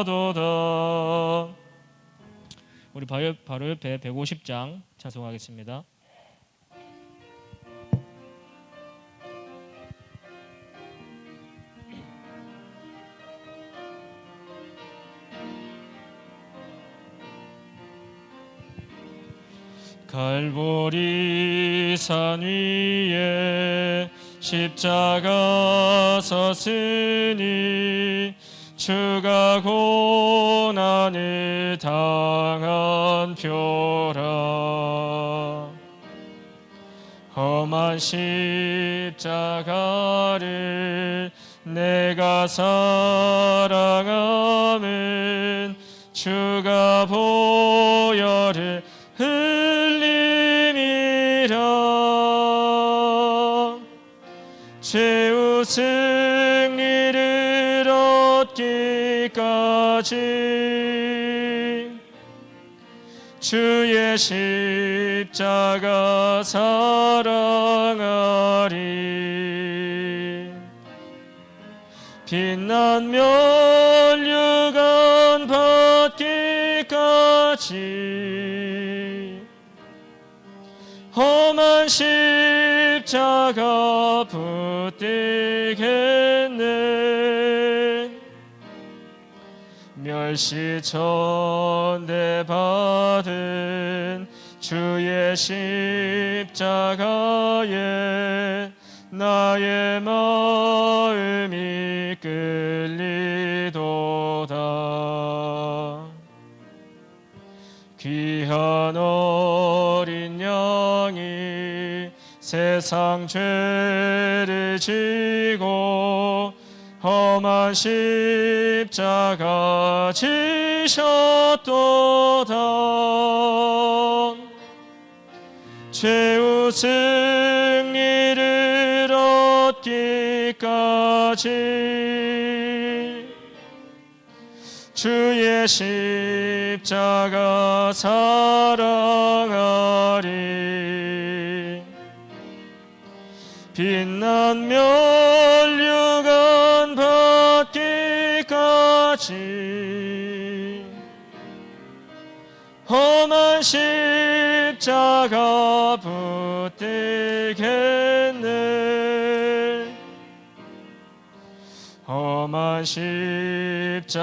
도다. 우리 바로 옆에 150장 찬송하겠습니다. 갈보리 산 위에 십자가 섰으니 주가 고난을 당한 표라. 험한 십자가를 내가 사랑함은 주가 보혈을 흘림이라. 최후 승리를 얻기까지 주의 십자가 사랑하리. 빛난 면류관 받기까지 험한 십자가 붙들겠네. 멸시천대 받은 주의 십자가에 나의 마음이 끌리도다. 귀한 어린 양이 세상 죄를 지고 험한 십자가 지셨도다. 최후 승리를 얻기까지 주의 십자가 사랑하리. 빛난 면류관 받기까지 험한 십자가 붙들겠네. 험한 십자가에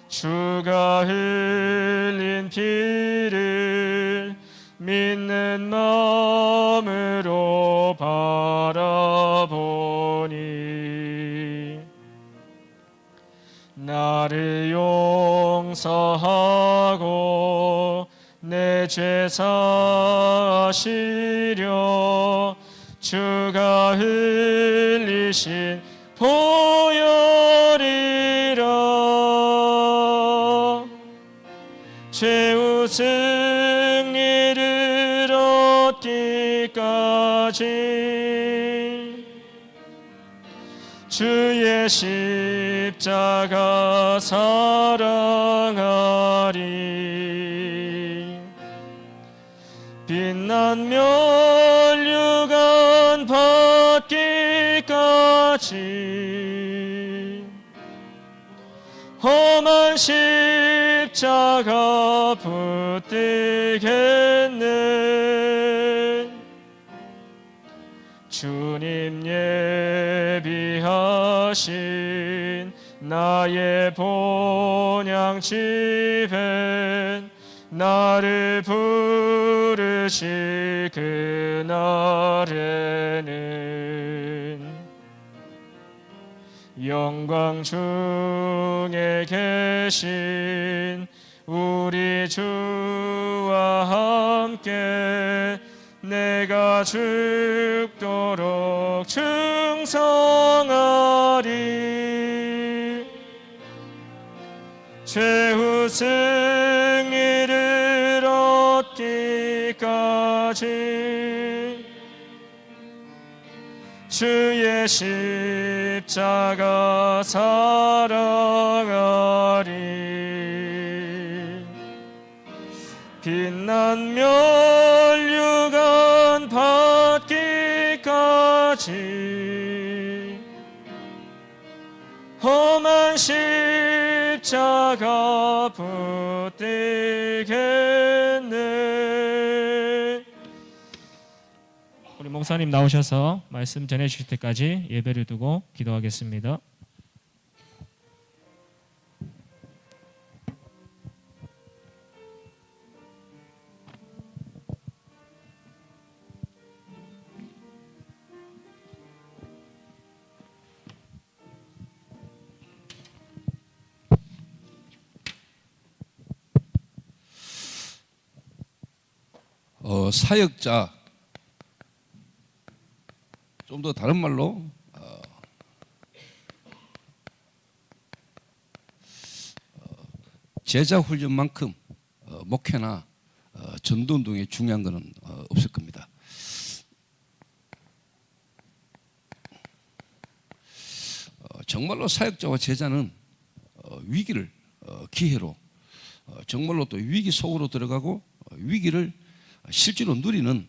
주가 흘린 피를 믿는 마음으로 바라보니 나를 용서하고 내 죄 사하시려 주가 흘리신 보혈이라. 최후 승리를 얻기까지 주의 십자가 사랑하리. 빛난 면류관 받기까지 험한 십자가 붙들겠네. 주님 예비하신 나의 본향 집엔 나를 부르실 그날에는 영광 중에 계신 우리 주와 함께 내가 죽도록 충성하리. 최후 승리를 얻기까지 주의 십자가 사랑하리. 빛난 면류관 받기까지 험한 난 십자가 붙들겠네. 우리 목사님 나오셔서 말씀 전해주실 때까지 예배를 두고 기도하겠습니다. 사역자, 좀 더 다른 말로 제자 훈련만큼 목회나 전도운동에 중요한 것은 없을 겁니다. 정말로 사역자와 제자는 위기를 기회로, 정말로 또 위기 속으로 들어가고 위기를 실제로 누리는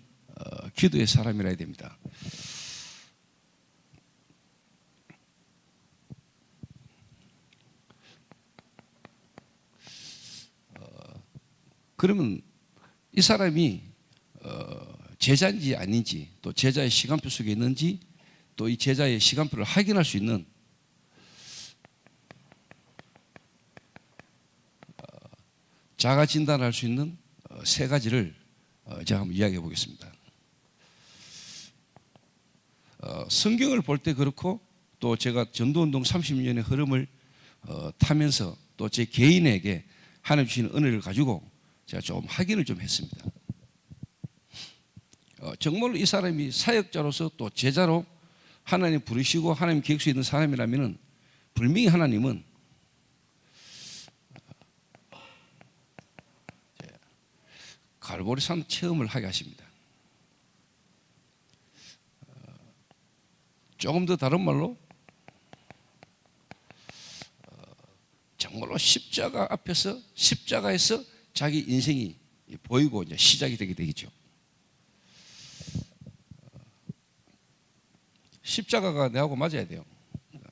기도의 사람이라 해야 됩니다. 그러면 이 사람이 제자인지 아닌지, 또 제자의 시간표 속에 있는지, 또 이 제자의 시간표를 확인할 수 있는 자가 진단할 수 있는 세 가지를 제가 한번 이야기해 보겠습니다. 성경을 볼 때 그렇고, 또 제가 전도운동 30년의 흐름을 타면서 또 제 개인에게 하나님 주시는 은혜를 가지고 제가 좀 확인을 좀 했습니다. 정말로 이 사람이 사역자로서 또 제자로 하나님 부르시고 하나님 계획수에 있는 사람이라면 분명히 하나님은 갈보리산 체험을 하게 하십니다. 조금 더 다른 말로 정말로 십자가 앞에서, 십자가에서 자기 인생이 보이고 이제 시작이 되게 되겠죠. 십자가가 내하고 맞아야 돼요.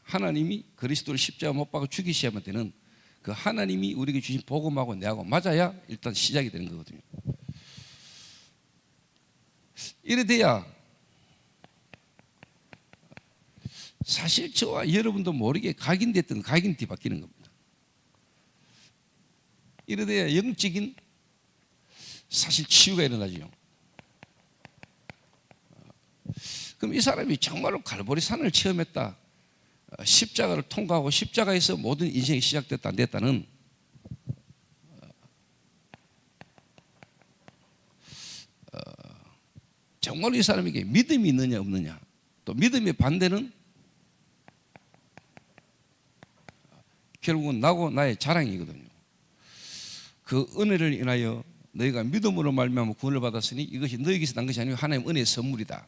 하나님이 그리스도를 십자가 못 박아 죽이셔야만 되는 그 하나님이 우리에게 주신 복음하고 내하고 맞아야 일단 시작이 되는 거거든요. 이래 돼야 사실 저와 여러분도 모르게 각인됐던 각인이 바뀌는 겁니다. 이래 돼야 영적인 사실 치유가 일어나죠. 그럼 이 사람이 정말로 갈보리 산을 체험했다, 십자가를 통과하고 십자가에서 모든 인생이 시작됐다 안 됐다는 정말로 이 사람에게 믿음이 있느냐 없느냐, 또 믿음의 반대는 결국은 나고 나의 자랑이거든요. 그 은혜를 인하여 너희가 믿음으로 말미암아 구원을 받았으니 이것이 너희에게서 난 것이 아니고 하나님 은혜의 선물이다.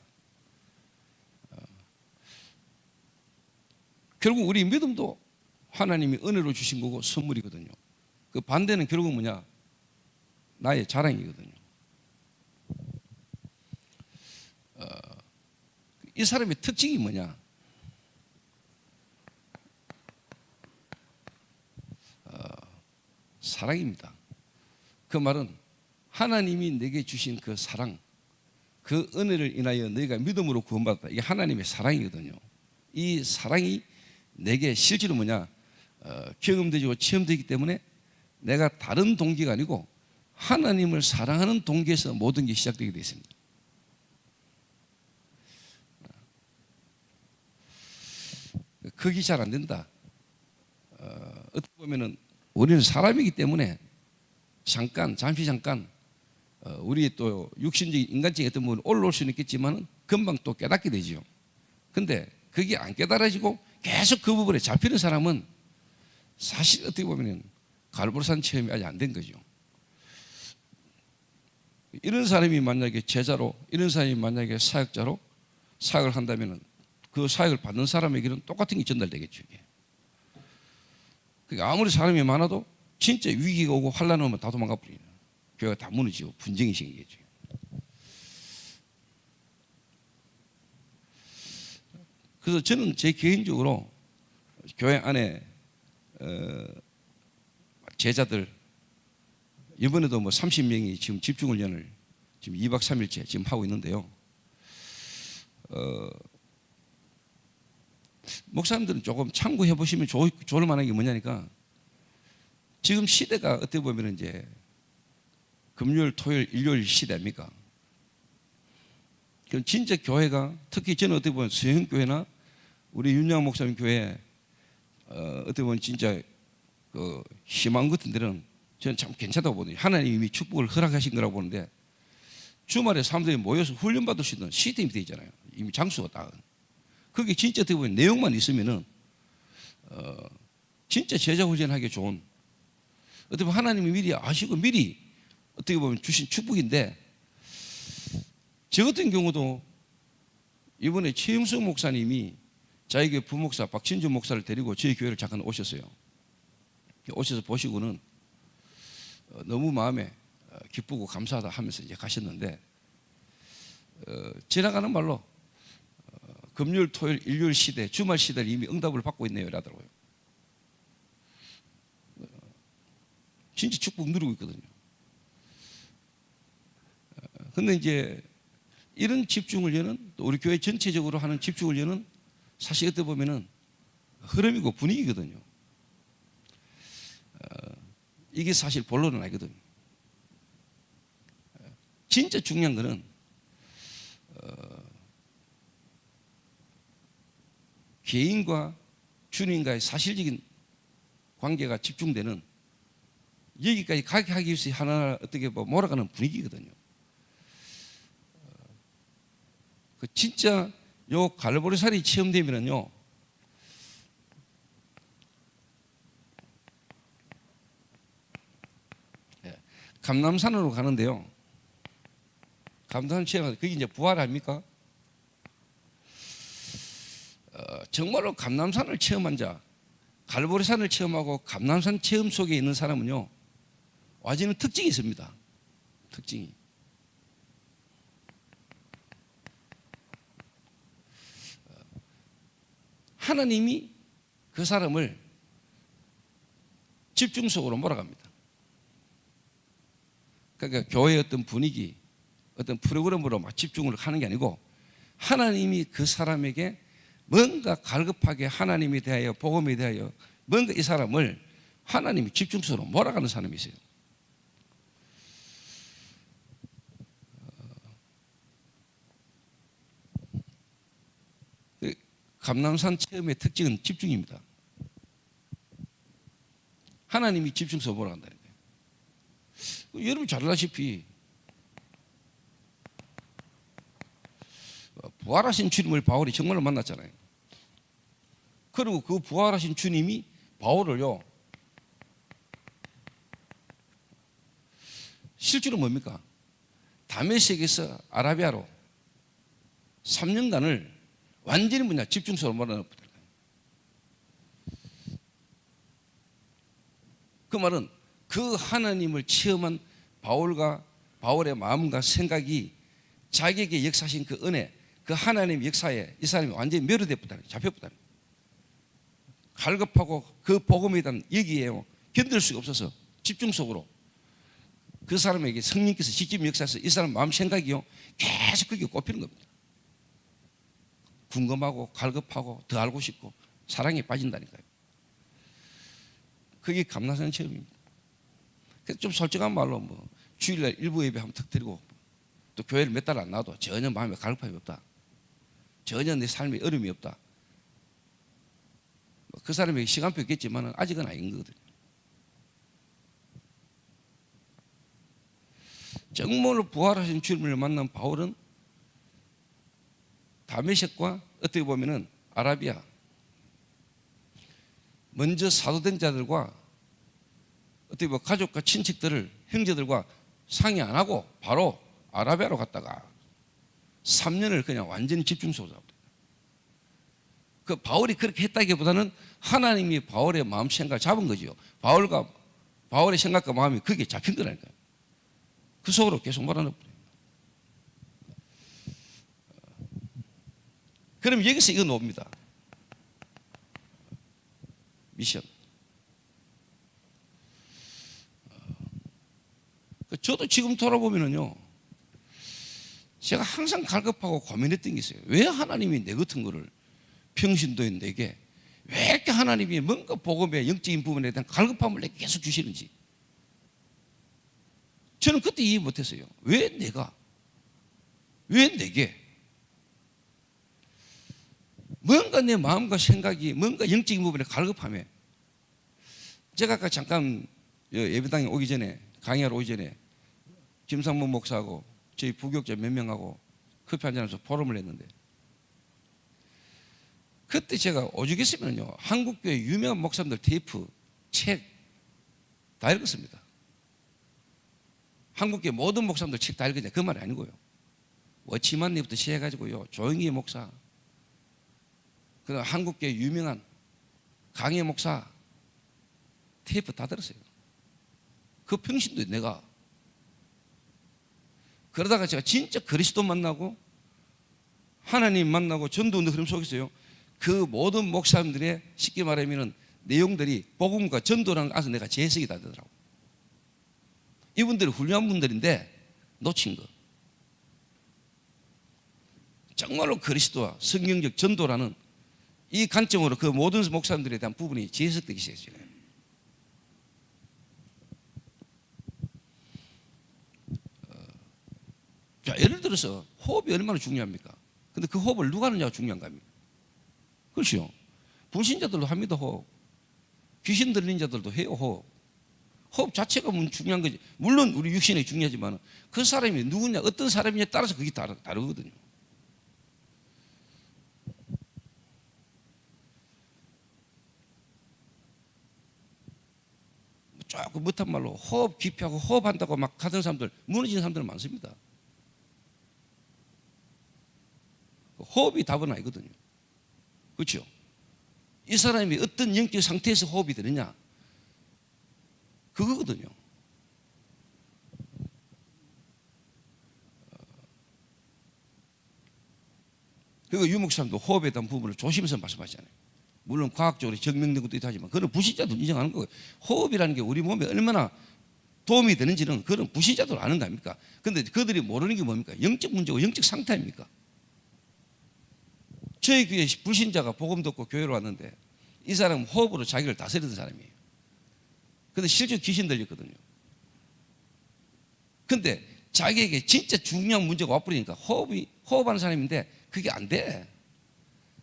결국 우리 믿음도 하나님이 은혜로 주신 거고 선물이거든요. 그 반대는 결국 뭐냐? 나의 자랑이거든요. 이 사람의 특징이 뭐냐? 사랑입니다. 그 말은 하나님이 내게 주신 그 사랑, 그 은혜를 인하여 너희가 믿음으로 구원받았다. 이게 하나님의 사랑이거든요. 이 사랑이 내게 실제로 뭐냐? 경험되고 체험되기 때문에 내가 다른 동기가 아니고 하나님을 사랑하는 동기에서 모든 게 시작되게 되어 있습니다. 그게 잘 안 된다. 어떻게 보면은 우리는 사람이기 때문에 잠시 잠깐 우리 또 육신적인 인간적인 어떤 부분은 올라올 수는 있겠지만 금방 또 깨닫게 되죠. 근데 그게 안 깨달아지고 계속 그 부분에 잡히는 사람은 사실 어떻게 보면 갈보리산 체험이 아직 안 된 거죠. 이런 사람이 만약에 제자로, 이런 사람이 만약에 사역자로 사역을 한다면 그 사역을 받는 사람에게는 똑같은 게 전달되겠죠. 그러니까 아무리 사람이 많아도 진짜 위기가 오고 환란 오면 다 도망가 버리는, 교회가 다 무너지고 분쟁이 생기겠죠. 그래서 저는 제 개인적으로 교회 안에 제자들 이번에도 뭐 30명이 지금 집중훈련을 지금 2박 3일째 지금 하고 있는데요. 목사님들은 조금 참고해 보시면 좋을 만한 게 뭐냐니까 지금 시대가 어떻게 보면 이제 금요일, 토요일, 일요일 시대 아닙니까? 그럼 진짜 교회가 특히 저는 어떻게 보면 수영교회나 우리 윤양 목사님 교회 어떻게 보면 진짜 그 희망 같은 데는 저는 참 괜찮다고 보거든요. 하나님이 축복을 허락하신 거라고 보는데 주말에 사람들이 모여서 훈련받을 수 있는 시스템이 되어 있잖아요. 이미 장수가 딱. 그게 진짜 어떻게 보면 내용만 있으면은 진짜 제자 훈련하기 좋은 어떻게 보면 하나님이 미리 아시고 미리 어떻게 보면 주신 축복인데 저 같은 경우도 이번에 최영수 목사님이 자기 교회 부목사 박진주 목사를 데리고 저희 교회를 잠깐 오셨어요. 오셔서 보시고는 너무 마음에 기쁘고 감사하다 하면서 이제 가셨는데 지나가는 말로 금요일, 토요일, 일요일 시대, 주말 시대를 이미 응답을 받고 있네요 이러더라고요. 진짜 축복 누리고 있거든요. 근데 이제 이런 집중훈련은 또 우리 교회 전체적으로 하는 집중훈련은 사실 어떻게 보면은 흐름이고 분위기거든요. 이게 사실 본론은 아니거든요. 진짜 중요한 거는 개인과 주님과의 사실적인 관계가 집중되는 여기까지 가게 하기 위해서 하나 어떻게 몰아가는 분위기거든요. 그 진짜 요 갈보리살이 체험되면은요, 감남산으로 가는데요. 감남산 체험, 그게 이제 부활 아닙니까? 정말로 감남산을 체험한 자, 갈보리산을 체험하고 감남산 체험 속에 있는 사람은요, 와지는 특징이 있습니다. 특징이. 하나님이 그 사람을 집중 속으로 몰아갑니다. 그러니까 교회의 어떤 분위기, 어떤 프로그램으로 막 집중을 하는 게 아니고 하나님이 그 사람에게 뭔가 갈급하게 하나님에 대하여 복음에 대하여 뭔가 이 사람을 하나님이 집중 속으로 몰아가는 사람이 있어요. 감남산 체험의 특징은 집중입니다. 하나님이 집중 속으로 몰아간다는 거예요. 여러분 잘 알다시피 부활하신 주님을 바울이 정말로 만났잖아요. 그리고 그 부활하신 주님이 바울을요, 실제로 뭡니까? 다메섹에서 아라비아로 3년간을 완전히 뭐냐 집중적으로 몰아넣었다. 그 말은 그 하나님을 체험한 바울의 마음과 생각이 자기에게 역사하신 그 은혜, 그 하나님의 역사에 이 사람이 완전히 멸어됐다는, 잡혔다는. 갈급하고 그 복음에 대한 여기에요 견딜 수가 없어서 집중 속으로 그 사람에게 성령께서 직접 역사해서 이 사람 마음 생각이요 계속 그게 꼽히는 겁니다. 궁금하고 갈급하고 더 알고 싶고 사랑에 빠진다니까요. 그게 감남산 체험입니다. 그래서 좀 솔직한 말로 뭐 주일날 일부 예배 한번 턱 드리고 또 교회를 몇 달 안 나와도 전혀 마음에 갈급함이 없다. 전혀 내 삶에 어려움이 없다. 그 사람에게 시간표 있겠지만 아직은 아닌 거거든요. 정말로 부활하신 주님을 만난 바울은 다메섹과 어떻게 보면은 아라비아 먼저 사도된 자들과 어떻게 보면 가족과 친척들을 형제들과 상의 안 하고 바로 아라비아로 갔다가 3년을 그냥 완전히 집중 속으로 잡았다. 그 바울이 그렇게 했다기보다는 하나님이 바울의 마음 생각을 잡은 거죠. 바울의 생각과 마음이 거기에 잡힌 거라니까요. 그 속으로 계속 몰아넣어버려요. 그럼 여기서 이거 나옵니다. 미션. 저도 지금 돌아보면은요, 제가 항상 갈급하고 고민했던 게 있어요. 왜 하나님이 내 같은 거를, 평신도인 내게 왜 이렇게 하나님이 뭔가 복음의 영적인 부분에 대한 갈급함을 내게 계속 주시는지 저는 그때 이해 못했어요. 왜 내가, 왜 내게 뭔가 내 마음과 생각이 뭔가 영적인 부분에 갈급함에, 제가 아까 잠깐 예배당에 오기 전에, 강의하러 오기 전에 김상문 목사하고 저희 부교육자 몇 명하고 커피 한잔하면서 포럼을 했는데, 그때 제가 오죽했으면요 한국교회 유명한 목사님들 테이프, 책 다 읽었습니다. 한국교회 모든 목사님들 책 다 읽었냐, 그 말이 아니고요. 워치만리부터 시작해가지고요, 조영희 목사, 그다음 한국교회 유명한 강혜 목사 테이프 다 들었어요. 그 평신도 내가. 그러다가 제가 진짜 그리스도 만나고 하나님 만나고 전도운동 흐름 속에서요, 그 모든 목사님들의 쉽게 말하면 내용들이 복음과 전도라는 것에서 내가 재해석이 다 되더라고. 이분들이 훌륭한 분들인데 놓친 거. 정말로 그리스도와 성경적 전도라는 이 관점으로 그 모든 목사님들에 대한 부분이 재해석되기 시작했어요. 자, 예를 들어서 호흡이 얼마나 중요합니까? 근데 그 호흡을 누가 하느냐가 중요한 겁니다. 그렇죠. 불신자들도 합니다, 호흡. 귀신 들린 자들도 해요, 호흡. 호흡 자체가 중요한 거지. 물론 우리 육신이 중요하지만 그 사람이 누구냐, 어떤 사람이냐에 따라서 그게 다르거든요. 조금 못한 말로 호흡 깊이 하고 호흡한다고 막 하던 사람들, 무너지는 사람들 많습니다. 호흡이 답은 아니거든요. 그렇죠? 이 사람이 어떤 영적 상태에서 호흡이 되느냐, 그거거든요. 그리고 유 목사님도 호흡에 대한 부분을 조심해서 말씀하시잖아요. 물론 과학적으로 증명된 것도 있다지만 그건 불신자도 인정하는 거예요. 호흡이라는 게 우리 몸에 얼마나 도움이 되는지는 그런 불신자도 아는 거 아닙니까? 그런데 그들이 모르는 게 뭡니까? 영적 문제고 영적 상태 아닙니까? 저희 교회 불신자가 복음 듣고 교회로 왔는데 이 사람은 호흡으로 자기를 다스리던 사람이에요. 그런데 실제로 귀신 들렸거든요. 그런데 자기에게 진짜 중요한 문제가 와버리니까 호흡하는 사람인데 그게 안 돼.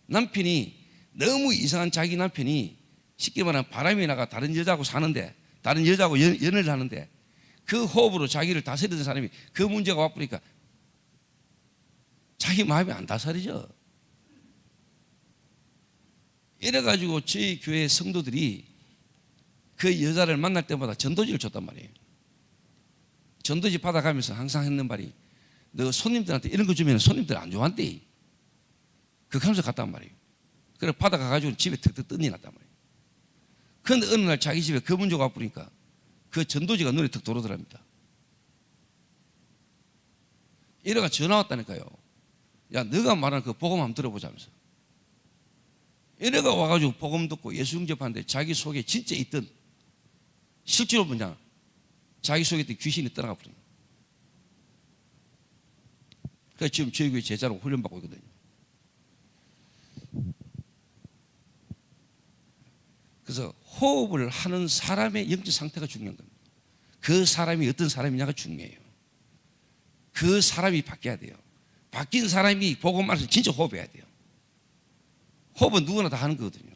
남편이 너무 이상한, 자기 남편이 쉽게 말하면 바람이 나가 다른 여자하고 사는데, 다른 여자하고 연애를 하는데 그 호흡으로 자기를 다스리던 사람이 그 문제가 와버리니까 자기 마음이 안 다스리죠. 이래가지고 저희 교회 성도들이 그 여자를 만날 때마다 전도지를 줬단 말이에요. 전도지 받아가면서 항상 했는 말이, 너 손님들한테 이런 거 주면 손님들 안 좋아한대. 그렇게 하면서 갔단 말이에요. 그래 받아가가지고 집에 턱턱 뜬이 났단 말이에요. 그런데 어느 날 자기 집에 그 문제가 와버리니까 그 전도지가 눈에 턱 들어오더랍니다. 이래가 전화 왔다니까요. 야, 너가 말하는 그 복음 한번 들어보자면서. 이래가 와가지고 복음 듣고 예수 영접하는데 자기 속에 진짜 있던, 실제로 뭐냐, 자기 속에 있던 귀신이 떠나가 버린 거예요. 그래서 지금 저희 교회 제자로 훈련받고 있거든요. 그래서 호흡을 하는 사람의 영적 상태가 중요한 겁니다. 그 사람이 어떤 사람이냐가 중요해요. 그 사람이 바뀌어야 돼요. 바뀐 사람이 복음 안에서 진짜 호흡해야 돼요. 호흡은 누구나 다 하는 거거든요.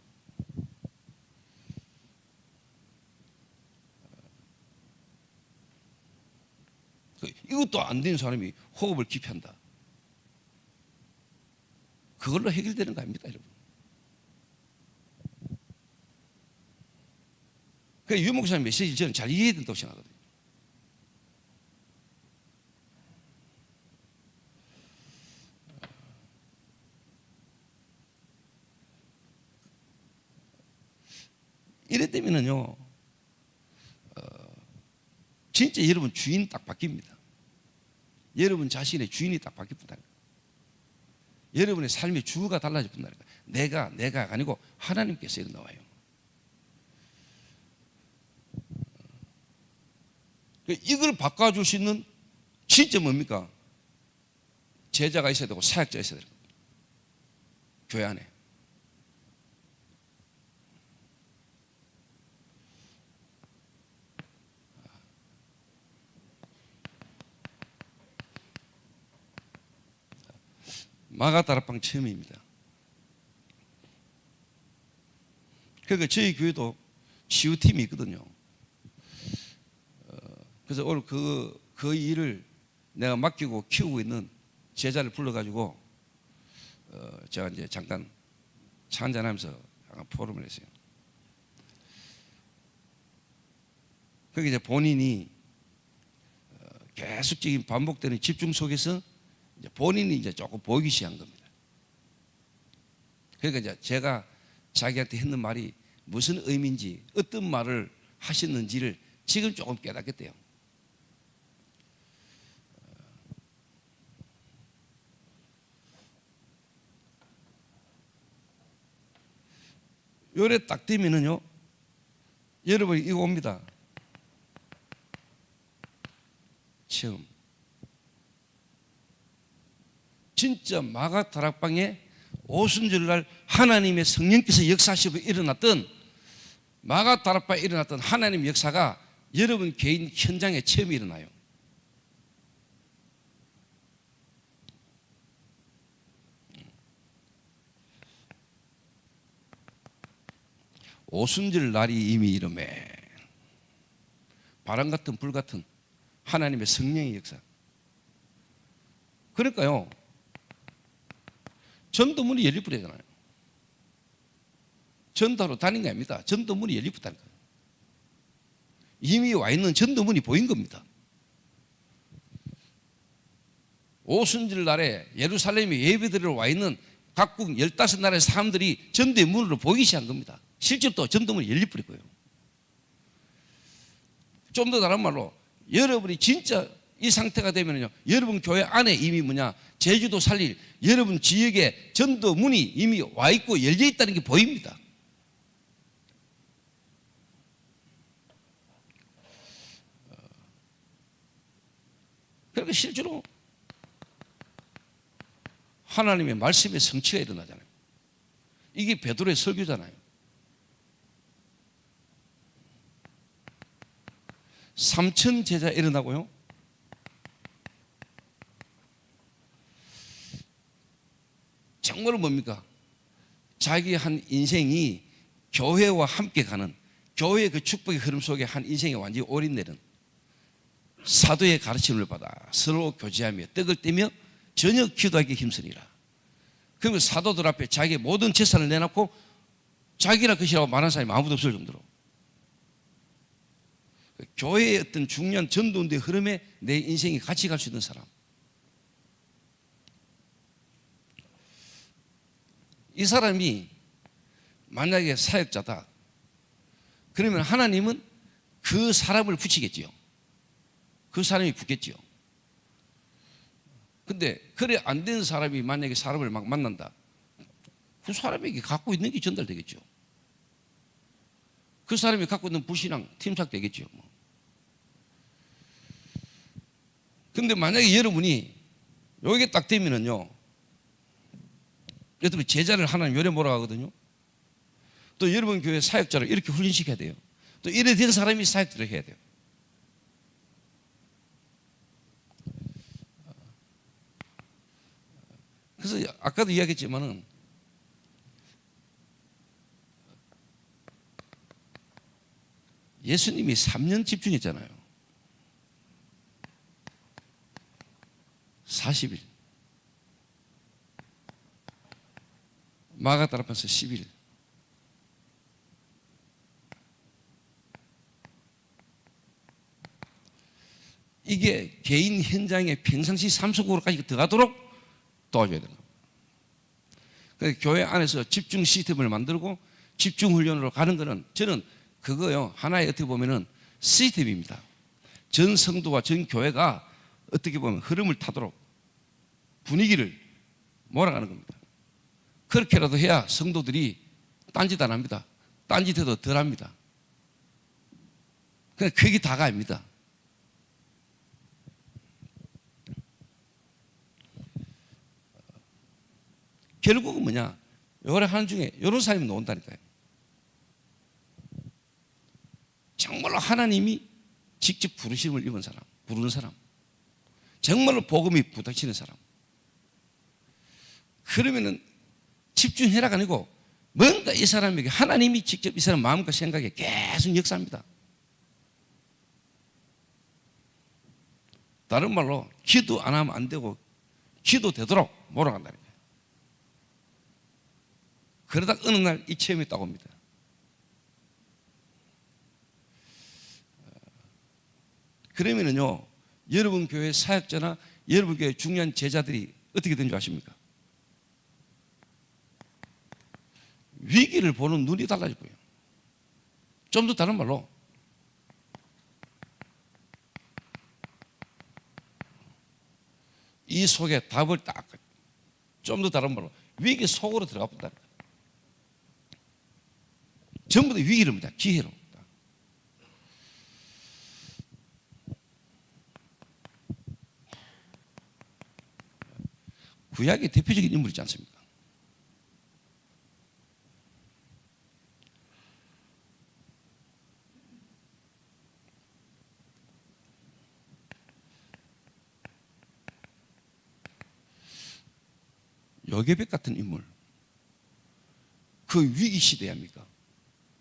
이것도 안 되는 사람이 호흡을 깊이 한다. 그걸로 해결되는 거 아닙니까, 여러분? 그 유 목사님 메시지 저는 잘 이해해야 된다고 생각하거든요. 이랬다면요, 진짜 여러분 주인 딱 바뀝니다. 여러분 자신의 주인이 딱 바뀔 뿐다니까. 여러분의 삶의 주가 달라질 뿐다니까. 내가 아니고 하나님께서 이렇게 나와요. 이걸 바꿔줄 수 있는 진짜 뭡니까? 제자가 있어야 되고 사역자가 있어야 돼요. 교회 안에. 마가다락방 체험입니다. 그러니까 저희 교회도 치유팀이 있거든요. 그래서 오늘 그 일을 내가 맡기고 키우고 있는 제자를 불러가지고 제가 이제 잠깐 차 한잔하면서 포럼을 했어요. 그게 이제 본인이 계속적인 반복되는 집중 속에서 이제 본인이 이제 조금 보이기 시작한 겁니다. 그러니까 이제 제가 자기한테 했는 말이 무슨 의미인지 어떤 말을 하셨는지를 지금 조금 깨닫겠대요. 요래 딱 되면은요, 여러분이 이거 옵니다. 처음. 진짜 마가다락방에 오순절날 하나님의 성령께서 역사하시고 일어났던 마가다락방에 일어났던 하나님의 역사가 여러분 개인 현장에 처음 일어나요. 오순절 날이 이미 이름에 바람 같은 불 같은 하나님의 성령의 역사. 그러니까요, 전도문이 열리버리잖아요. 전도하러 다닌 게 아닙니다. 전도문이 열리버렸다니까요. 이미 와 있는 전도문이 보인 겁니다. 오순절 날에 예루살렘에 예배드리러 와 있는 각국 15나라의 사람들이 전도의 문으로 보이기 시작한 겁니다. 실제로 또 전도문이 열려버리고요. 좀 더 다른 말로 여러분이 진짜 이 상태가 되면요, 여러분 교회 안에 이미 뭐냐, 제주도 살릴 여러분 지역에 전도문이 이미 와 있고 열려 있다는 게 보입니다. 그러니까 실제로 하나님의 말씀의 성취가 일어나잖아요. 이게 베드로의 설교잖아요. 3,000 제자 일어나고요. 정말로 뭡니까? 자기 한 인생이 교회와 함께 가는, 교회의 그 축복의 흐름 속에 한 인생이 완전히 올인되는 사도의 가르침을 받아 서로 교제하며 떡을 떼며 저녁 기도하기 힘쓰니라. 그러면 사도들 앞에 자기의 모든 재산을 내놓고 자기나 것이라고 말하는 사람이 아무도 없을 정도로 교회의 어떤 중요한 전도운동의 흐름에 내 인생이 같이 갈 수 있는 사람. 이 사람이 만약에 사역자다, 그러면 하나님은 그 사람을 붙이겠지요. 그 사람이 붙겠지요. 근데 그래 안 된 사람이 만약에 사람을 막 만난다, 그 사람에게 갖고 있는 게 전달되겠죠. 그 사람이 갖고 있는 불신앙 팀삭되겠죠. 근데 만약에 여러분이 여기에 딱 되면은요, 여러분 제자를 하나님 요래 몰아가거든요. 또 여러분 교회 사역자를 이렇게 훈련시켜야 돼요. 또 이래 된 사람이 사역자를 해야 돼요. 그래서 아까도 이야기했지만은 예수님이 3년 집중했잖아요. 40일. 마가다락방에서 10일. 이게 개인 현장의 평상시 삶 속으로까지 들어가도록 도와줘야 되는 겁니다. 그래서 교회 안에서 집중 시스템을 만들고 집중 훈련으로 가는 거는 저는 그거요, 하나의 어떻게 보면은 시스템입니다. 전 성도와 전 교회가 어떻게 보면 흐름을 타도록 분위기를 몰아가는 겁니다. 그렇게라도 해야 성도들이 딴짓 안 합니다. 딴짓해도 덜 합니다. 그냥 그게 다가 아닙니다. 결국은 뭐냐? 요래 하는 중에 이런 사람이 나온다니까요. 정말로 하나님이 직접 부르심을 입은 사람, 부르는 사람, 정말로 복음이 부닥치는 사람. 그러면은 집중해라가 아니고 뭔가 이 사람에게 하나님이 직접 이 사람 마음과 생각에 계속 역사합니다. 다른 말로 기도 안 하면 안 되고 기도 되도록 몰아간다는 거예요. 그러다 어느 날 이 체험이 딱 옵니다. 그러면은요, 여러분 교회 사역자나 여러분 교회 중요한 제자들이 어떻게 된 줄 아십니까? 위기를 보는 눈이 달라질 거예요. 좀 더 다른 말로 이 속에 답을 딱, 좀 더 다른 말로 위기 속으로 들어가 본다. 전부 다 위기를 봅니다. 기회로. 구약의 대표적인 인물이지 않습니까? 요게벳 같은 인물. 그 위기 시대에 합니까?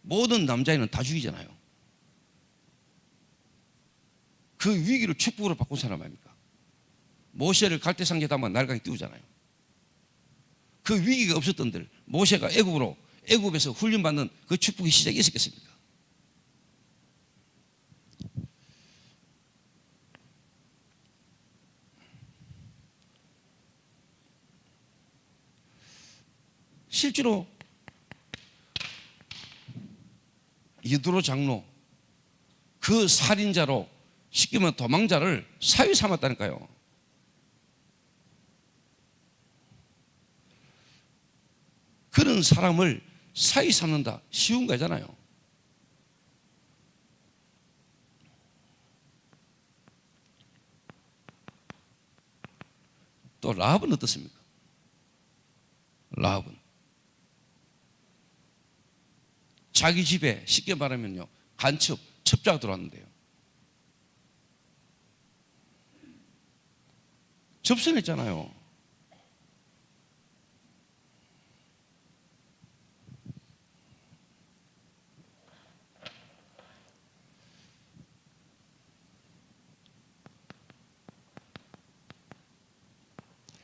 모든 남자애는 다 죽이잖아요. 그 위기를 축복으로 바꾼 사람 아닙니까? 모세를 갈대상에 담아 날강에 띄우잖아요. 그 위기가 없었던들 모세가 애굽에서 훈련받는 그 축복의 시작이 있었겠습니까? 실제로 이드로 장로 그 살인자로 쉽게 말하면 도망자를 사위 삼았다니까요. 그런 사람을 사위 삼는다 쉬운 거잖아요. 또 라합은 어떻습니까? 라합은 자기 집에 쉽게 말하면요 첩자가 들어왔는데요. 접선했잖아요.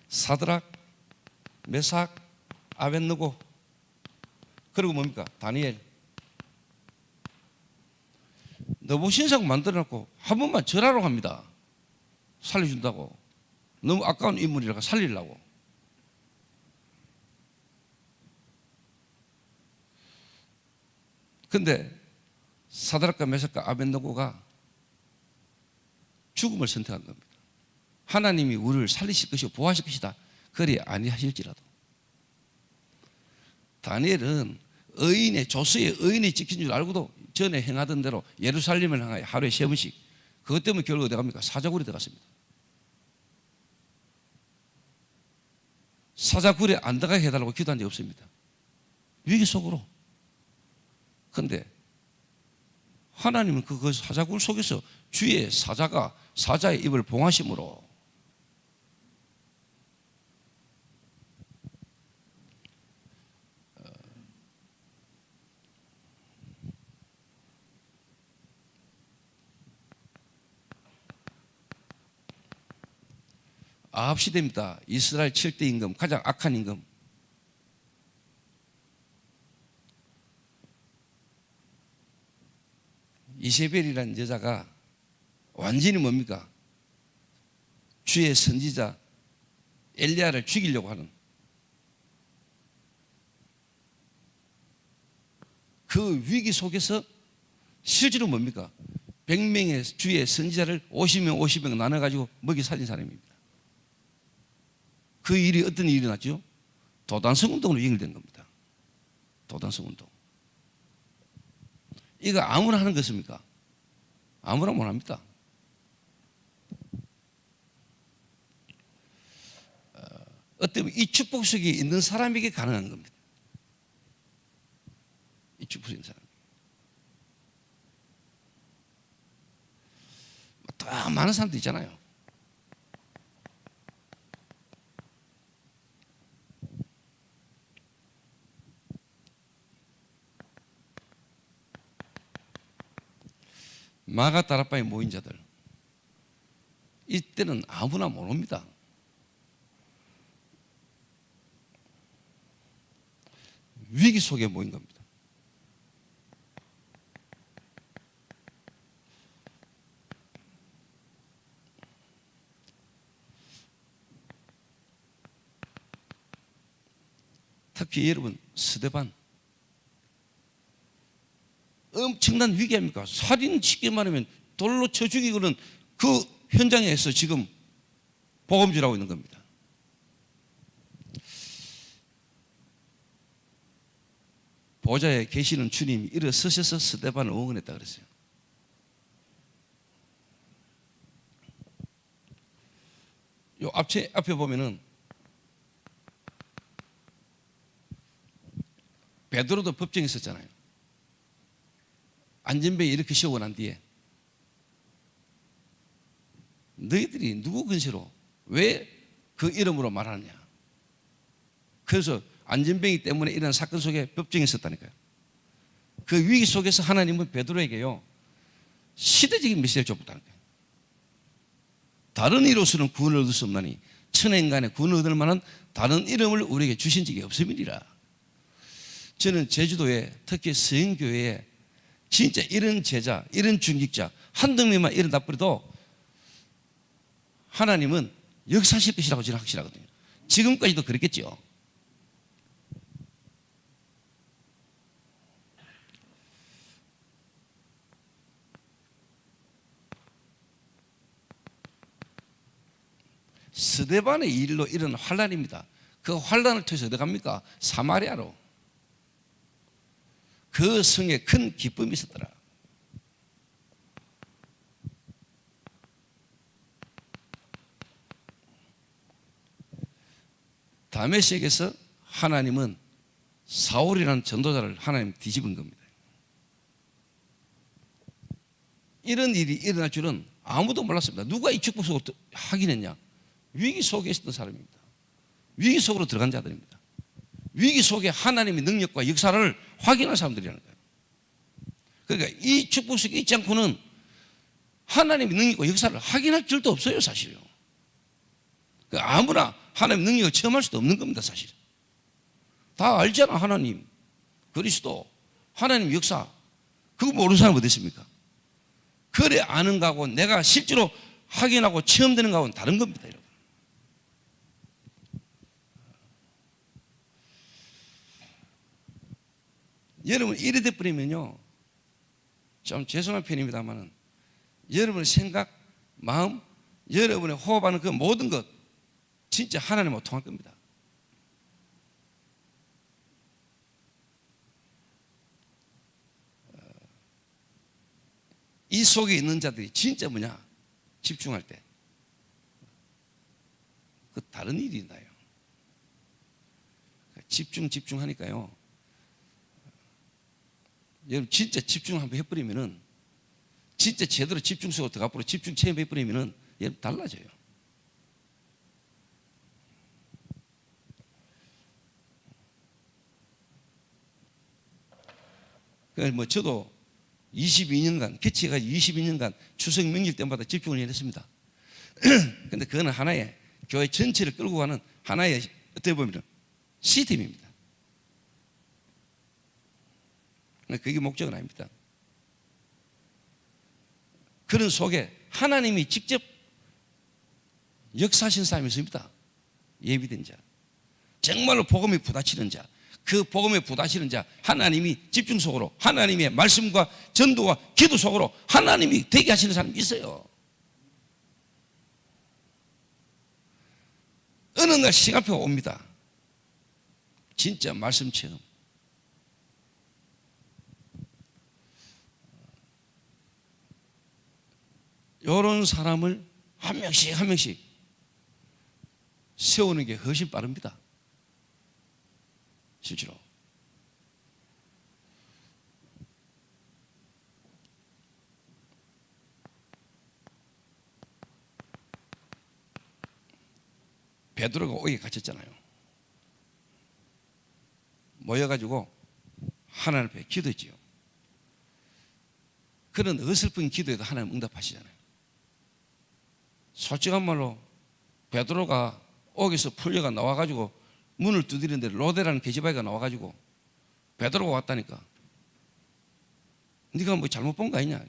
사드락, 메삭, 아벳느고, 그리고 뭡니까? 다니엘. 너무 신상 만들어놓고 한 번만 절하러 갑니다. 살려준다고. 너무 아까운 인물이라고 살리려고. 근데 사드락과 메삭과 아벳느고가 죽음을 선택한 겁니다. 하나님이 우리를 살리실 것이고 보호하실 것이다. 그리 아니하실지라도. 다니엘은 조수의 의인이 지킨 줄 알고도 전에 행하던 대로 예루살렘을 향하여 하루에 3번씩, 그것 때문에 결국 어디 갑니까? 사자굴에 들어갔습니다. 사자굴에 안 들어가게 해달라고 기도한 적이 없습니다. 위기 속으로. 그런데 하나님은 그 사자굴 속에서 주의 사자의 입을 봉하심으로 아합 시대입니다. 이스라엘 7대 임금, 가장 악한 임금. 이세벨이라는 여자가 완전히 뭡니까? 주의 선지자 엘리야를 죽이려고 하는 그 위기 속에서 실제로 뭡니까? 100명의 주의 선지자를 50명 나눠가지고 먹이 살린 사람입니다. 그 일이 어떤 일이 일어났죠? 도단성 운동으로 연결된 겁니다. 도단성 운동. 이거 아무나 하는 것입니까? 아무나 못 합니다. 어떻게 보면 이 축복 속에 있는 사람에게 가능한 겁니다. 이 축복 속에 있는 사람. 더 많은 사람들 있잖아요. 마가 다락방에 모인 자들, 이때는 아무나 못 옵니다. 위기 속에 모인 겁니다. 특히 여러분, 스데반 엄청난 위기 아닙니까? 살인 쉽게 말하면 돌로 쳐 죽이고는 그 현장에서 지금 복음질하고 있는 겁니다. 보좌에 계시는 주님이 일어서셔서 스데반을 응원했다 그랬어요. 요 앞에 보면은 베드로도 법정에 있었잖아요. 안전뱅이 이렇게 씌우고 난 뒤에 너희들이 누구 근시로 왜 그 이름으로 말하느냐. 그래서 안전뱅이 때문에 이런 사건 속에 법정에 있었다니까요. 그 위기 속에서 하나님은 베드로에게요 시대적인 메시지를 줬다는 거예요. 다른 이로서는 구원을 얻을 수 없나니 천하 인간의 구원을 얻을 만한 다른 이름을 우리에게 주신 적이 없음이니라. 저는 제주도에 특히 서영교회에 진짜 이런 제자, 이런 중직자 한두 명만 일어나 버려도 하나님은 역사하실 것이라고 저는 확신하거든요. 지금까지도 그랬겠죠. 스데반의 일로 일어난 환란입니다. 그 환란을 통해서 어디 갑니까? 사마리아로. 그 성에 큰 기쁨이 있었더라. 다메섹에서 하나님은 사울이라는 전도자를 하나님 뒤집은 겁니다. 이런 일이 일어날 줄은 아무도 몰랐습니다. 누가 이 축복 속으로 하긴 했냐? 위기 속에 있었던 사람입니다. 위기 속으로 들어간 자들입니다. 위기 속에 하나님의 능력과 역사를 확인한 사람들이라는 거예요. 그러니까 이 축복 속에 있지 않고는 하나님의 능력과 역사를 확인할 줄도 없어요, 사실요. 그러니까 아무나 하나님의 능력을 체험할 수도 없는 겁니다, 사실. 다 알잖아, 하나님, 그리스도, 하나님 역사. 그거 모르는 사람 어디 있습니까? 그래 아는 거하고 내가 실제로 확인하고 체험되는 거하고는 다른 겁니다, 여러분. 여러분 이래 돼버리면요 좀 죄송한 편입니다만은 여러분의 생각, 마음, 여러분의 호흡하는 그 모든 것 진짜 하나님하고 통할 겁니다. 이 속에 있는 자들이 진짜 뭐냐 집중할 때 그 다른 일이 나요. 집중하니까요 여러분 진짜 집중 한번 해버리면은 진짜 제대로 집중 속으로 들어가버려 집중 체험해버리면은 여러분 달라져요. 그러니까 뭐 저도 22년간 개최해가지고 22년간 추석 명절 때마다 집중을 해냈습니다. 근데 그거는 하나의 교회 전체를 끌고 가는 하나의 어떻게 보면 시스템입니다. 그게 목적은 아닙니다. 그런 속에 하나님이 직접 역사하신 사람이 있습니다. 예비된 자, 정말로 복음에 부딪히는 자, 그 복음에 부딪히는 자, 하나님이 집중 속으로 하나님의 말씀과 전도와 기도 속으로 하나님이 되게 하시는 사람이 있어요. 어느 날 시간표가 옵니다. 진짜 말씀 체험. 이런 사람을 한 명씩 세우는 게 훨씬 빠릅니다. 실제로. 베드로가 옥에 갇혔잖아요. 모여가지고 하나님 앞에 기도했지요. 그런 어설픈 기도에도 하나님 응답하시잖아요. 솔직한 말로 베드로가 옥에서 풀려가 나와가지고 문을 두드리는데 로데라는 계집아이가 나와가지고 베드로가 왔다니까. 네가 뭐 잘못 본 거 아니냐.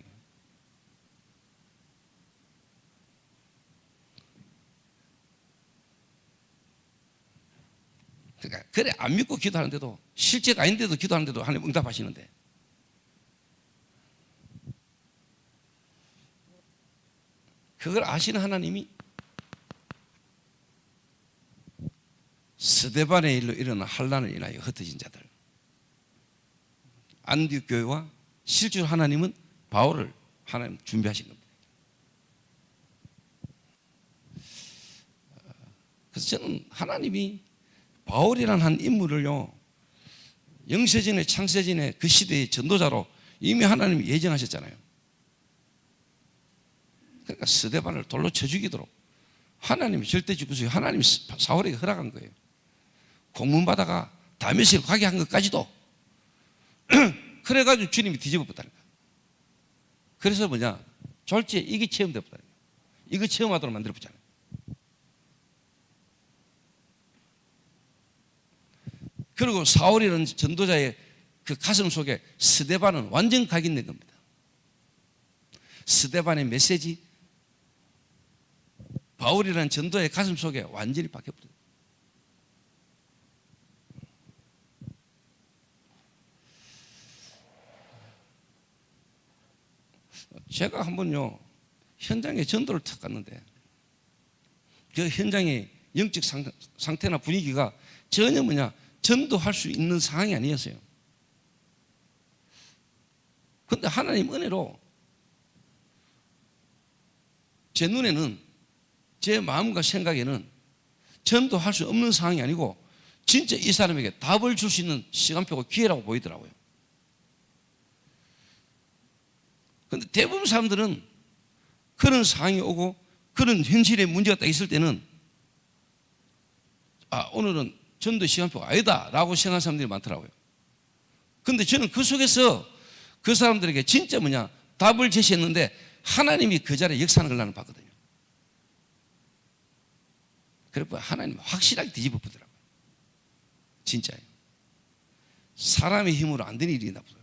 그러니까 그래 안 믿고 기도하는데도 실제가 아닌데도 기도하는데도 하나님 응답하시는데, 그걸 아시는 하나님이 스데반의 일로 일어난 환난을 인하여 흩어진 자들, 안디옥 교회와 실제로 하나님은 바울을 하나님 준비하신 겁니다. 그래서 저는 하나님이 바울이라는 한 인물을요, 영세전에 창세전에 그 시대의 전도자로 이미 하나님이 예정하셨잖아요. 그러니까 스데반을 돌로 쳐 죽이도록 하나님이 절대주구수에 하나님이 사울에게 허락한 거예요. 공문받아가 다메섹을 가게 한 것까지도 그래가지고 주님이 뒤집어 봤다는 거예요. 그래서 뭐냐, 졸지에 이게 체험돼 봤다는 거예요. 이거 체험하도록 만들어 보잖아요. 그리고 사울이라는 전도자의 그 가슴 속에 스데반은 완전 각인된 겁니다. 스데반의 메시지, 바울이라는 전도자의 가슴 속에 완전히 박혀버려요. 제가 한번요 현장에 전도를 탁 갔는데 그 현장의 영적 상태나 분위기가 전혀 뭐냐 전도할 수 있는 상황이 아니었어요. 그런데 하나님 은혜로 제 눈에는, 제 마음과 생각에는 전도할 수 없는 상황이 아니고 진짜 이 사람에게 답을 줄 수 있는 시간표고 기회라고 보이더라고요. 그런데 대부분 사람들은 그런 상황이 오고 그런 현실의 문제가 딱 있을 때는 오늘은 전도 시간표가 아니다 라고 생각하는 사람들이 많더라고요. 그런데 저는 그 속에서 그 사람들에게 진짜 뭐냐 답을 제시했는데 하나님이 그 자리에 역사하는 걸 나는 봤거든요. 그래서 하나님이 확실하게 뒤집어 보더라고요. 진짜예요. 사람의 힘으로 안 되는 일이나 보다.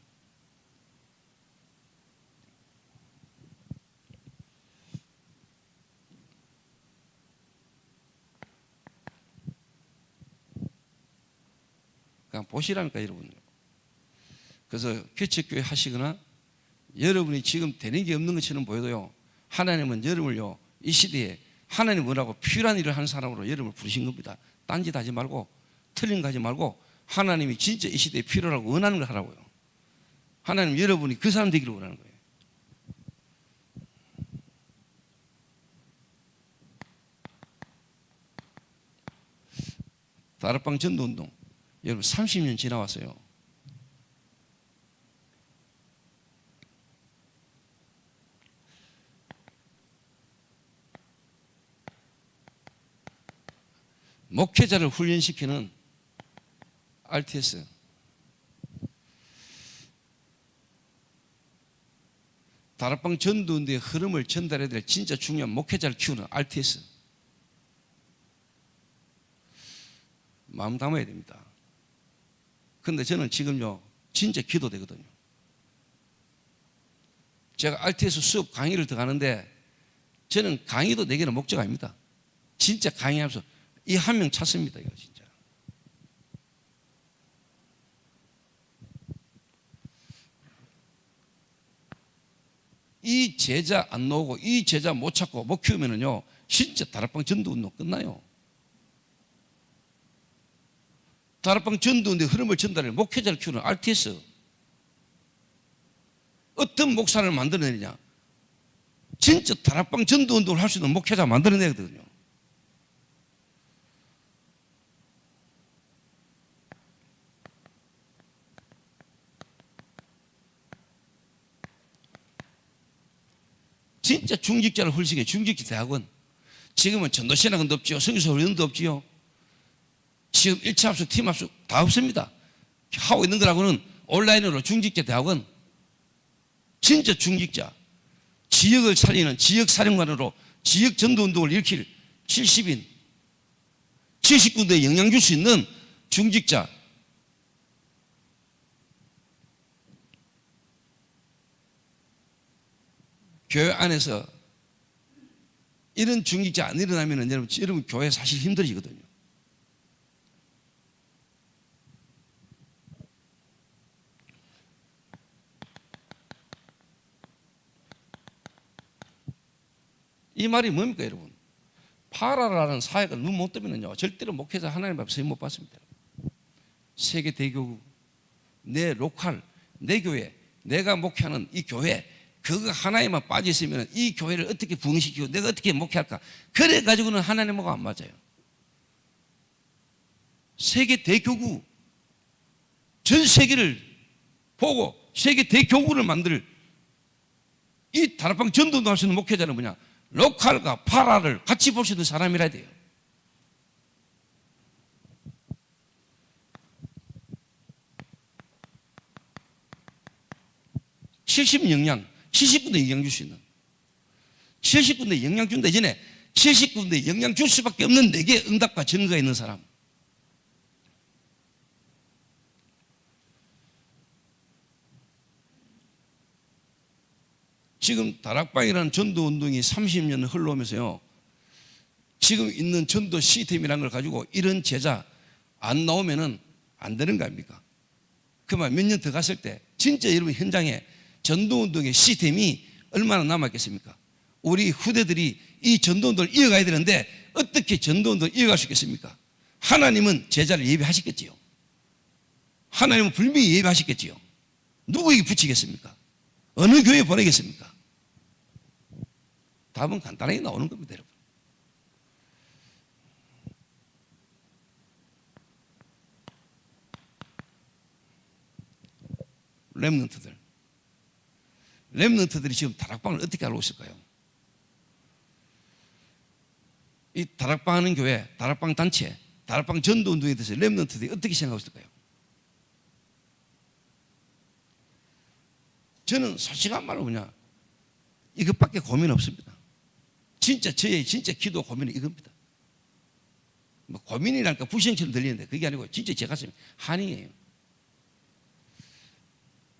그냥 보시라니까 여러분. 그래서 개척교회 하시거나 여러분이 지금 되는 게 없는 것처럼 보여도요, 하나님은 여러분을요 이 시대에 하나님 뭐라고 필요한 일을 하는 사람으로 여러분을 부르신 겁니다. 딴짓 하지 말고 틀린 거 하지 말고 하나님이 진짜 이 시대에 필요하고 원하는 걸 하라고요. 하나님 여러분이 그 사람 되기를 원하는 거예요. 다락방 전도운동 여러분 30년 지나왔어요. 목회자를 훈련시키는 RTS, 다락방 전도운동의 흐름을 전달해야 될 진짜 중요한 목회자를 키우는 RTS, 마음 담아야 됩니다. 그런데 저는 지금요 진짜 기도되거든요. 제가 RTS 수업 강의를 들어가는데 저는 강의도 내게는 목적 아닙니다. 진짜 강의하면서 이 한 명 찾습니다. 이거 진짜. 이 제자 안 나오고 이 제자 못 찾고 못 키우면은요 진짜 다락방 전도운동 끝나요. 다락방 전도운동의 흐름을 전달해 목회자를 키우는 RTS, 어떤 목사를 만들어내느냐, 진짜 다락방 전도운동을 할 수 있는 목회자 만들어내거든요. 진짜 중직자를 훌륭해. 중직자 대학원. 지금은 전도신학원도 없지요. 성교사훈련도 없지요. 지금 1차 합숙, 팀 합숙 다 없습니다. 하고 있는 거라고는 온라인으로 중직자 대학원. 진짜 중직자. 지역을 살리는 지역사령관으로 지역 전도운동을 일으킬 70인 70군데에 영향 줄 수 있는 중직자. 교회 안에서 이런 중직자 안 일어나면 여러분 교회 사실 힘들어지거든요. 이 말이 뭡니까 여러분? 파라라는 사역을 눈 못 뜨면요 절대로 목회자 하나님 앞에 서못 받습니다. 세계 대교구, 내 로컬, 내 교회, 내가 목회하는 이 교회, 그거 하나에만 빠져 있으면 이 교회를 어떻게 부흥시키고 내가 어떻게 목회할까? 그래 가지고는 하나님하고 안 맞아요. 세계 대교구, 전 세계를 보고 세계 대교구를 만들 이 다락방 전도도 할 수 있는 목회자는 뭐냐? 로컬과 파라를 같이 볼 수 있는 사람이라야 돼요. 영양, 70군데 영향 줄 수 있는 70군데 영향 준다 이전에 70군데 영향 줄 수밖에 없는 4개의 응답과 증거가 있는 사람. 지금 다락방이라는 전도운동이 30년 흘러오면서요 지금 있는 전도 시스템이라는 걸 가지고 이런 제자 안 나오면은 안 되는 거 아닙니까? 그만 몇 년 더 갔을 때 진짜 여러분 현장에 전도운동의 시스템이 얼마나 남았겠습니까? 우리 후대들이 이 전도운동을 이어가야 되는데 어떻게 전도운동을 이어갈 수 있겠습니까? 하나님은 제자를 예비하시겠지요. 하나님은 분명히 예비하시겠지요. 누구에게 붙이겠습니까? 어느 교회에 보내겠습니까? 답은 간단하게 나오는 겁니다, 여러분. 렘넌트들이 지금 다락방을 어떻게 알고 있을까요? 이 다락방 하는 교회, 다락방 단체, 다락방 전도운동에 대해서 렘넌트들이 어떻게 생각하고 있을까요? 저는 솔직한 말로 뭐냐 이것밖에 고민 없습니다. 저의 진짜 기도 고민은 이겁니다. 뭐 고민이랄까 불신처럼 들리는데 그게 아니고 진짜 제 가슴이 한이에요.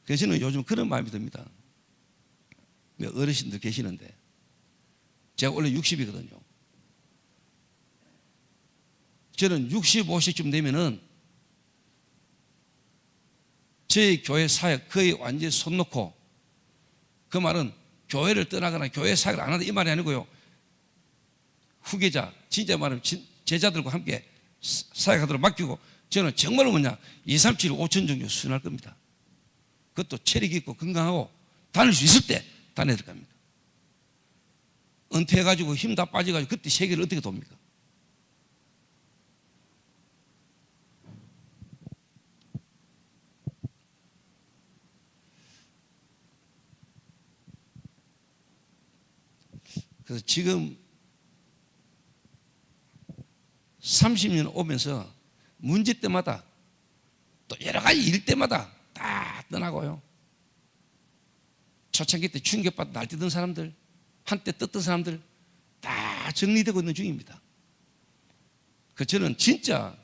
그래서 저는 요즘 그런 마음이 듭니다. 어르신들 계시는데 제가 원래 60이거든요. 저는 65세쯤 되면은 저희 교회 사역 거의 완전히 손 놓고, 그 말은 교회를 떠나거나 교회 사역을 안 한다 이 말이 아니고요, 후계자 진짜 말하면 제자들과 함께 사역하도록 맡기고 저는 정말로 뭐냐 2, 3, 7, 5천 정도 수행할 겁니다. 그것도 체력 있고 건강하고 다닐 수 있을 때 다녀야 될 겁니다. 은퇴해가지고 힘 다 빠져가지고 그때 세계를 어떻게 돕니까? 그래서 지금 30년 오면서 문제 때마다 또 여러 가지 일 때마다 다 떠나고요. 초창기 때 충격받아 날뛰던 사람들, 한때 떴던 사람들 다 정리되고 있는 중입니다. 그 저는 진짜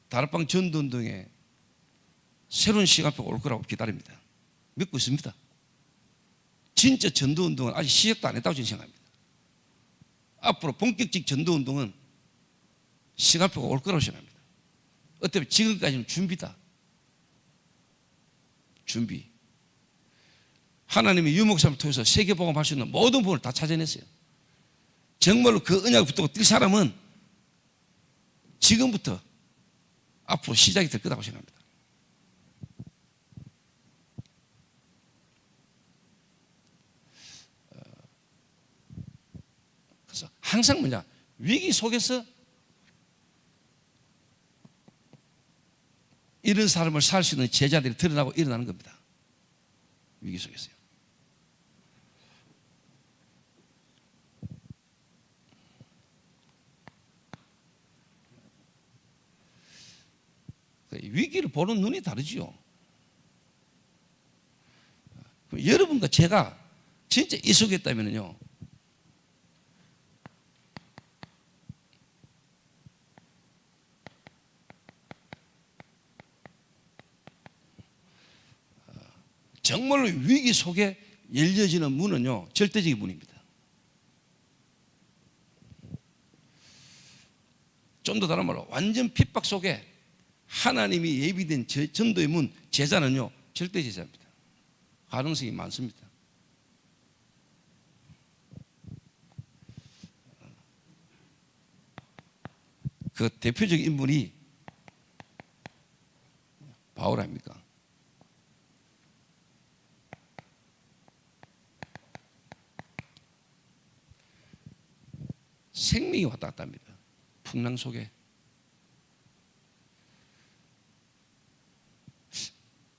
다락방 전도운동에 새로운 시간표가 올 거라고 기다립니다. 믿고 있습니다. 진짜 전도운동은 아직 시작도 안 했다고 저는 생각합니다. 앞으로 본격적 전도운동은 시간표가 올 거라고 생각합니다. 어떻게 지금까지는 준비다. 준비. 하나님이 유목사를 통해서 세계복음 할 수 있는 모든 부분을 다 찾아냈어요. 정말로 그 언약을 붙들고 뛸 사람은 지금부터 앞으로 시작이 될 거라고 생각합니다. 그래서 항상 뭐냐 위기 속에서 이런 삶을 살 수 있는 제자들이 드러나고 일어나는 겁니다. 위기 속에서요. 위기를 보는 눈이 다르지요. 여러분과 제가 진짜 이 속에 있다면요, 정말로 위기 속에 열려지는 문은요, 절대적인 문입니다. 좀 더 다른 말로 완전 핍박 속에 하나님이 예비된 전도의 문, 제자는요, 절대 제자입니다. 가능성이 많습니다. 그 대표적인 인물이 바울 아닙니까? 생명이 왔다 갔다 합니다. 풍랑 속에.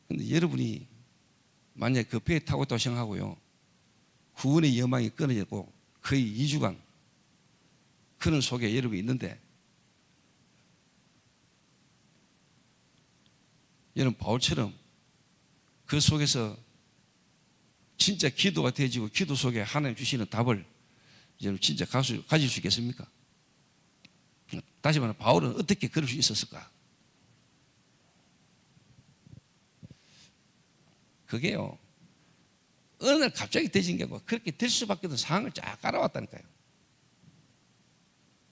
근데 여러분이 만약에 그 배에 타고 있다고 생각하고요, 구원의 여망이 끊어졌고 거의 2주간 그런 속에 여러분이 있는데, 여러분 바울처럼 그 속에서 진짜 기도가 되어지고 기도 속에 하나님 주시는 답을 여러분 진짜 가질 수 있겠습니까? 다시 말하면 바울은 어떻게 그럴 수 있었을까? 그게요, 어느 날 갑자기 되진 게 아니고 그렇게 될 수밖에 없는 상황을 쫙 깔아왔다니까요.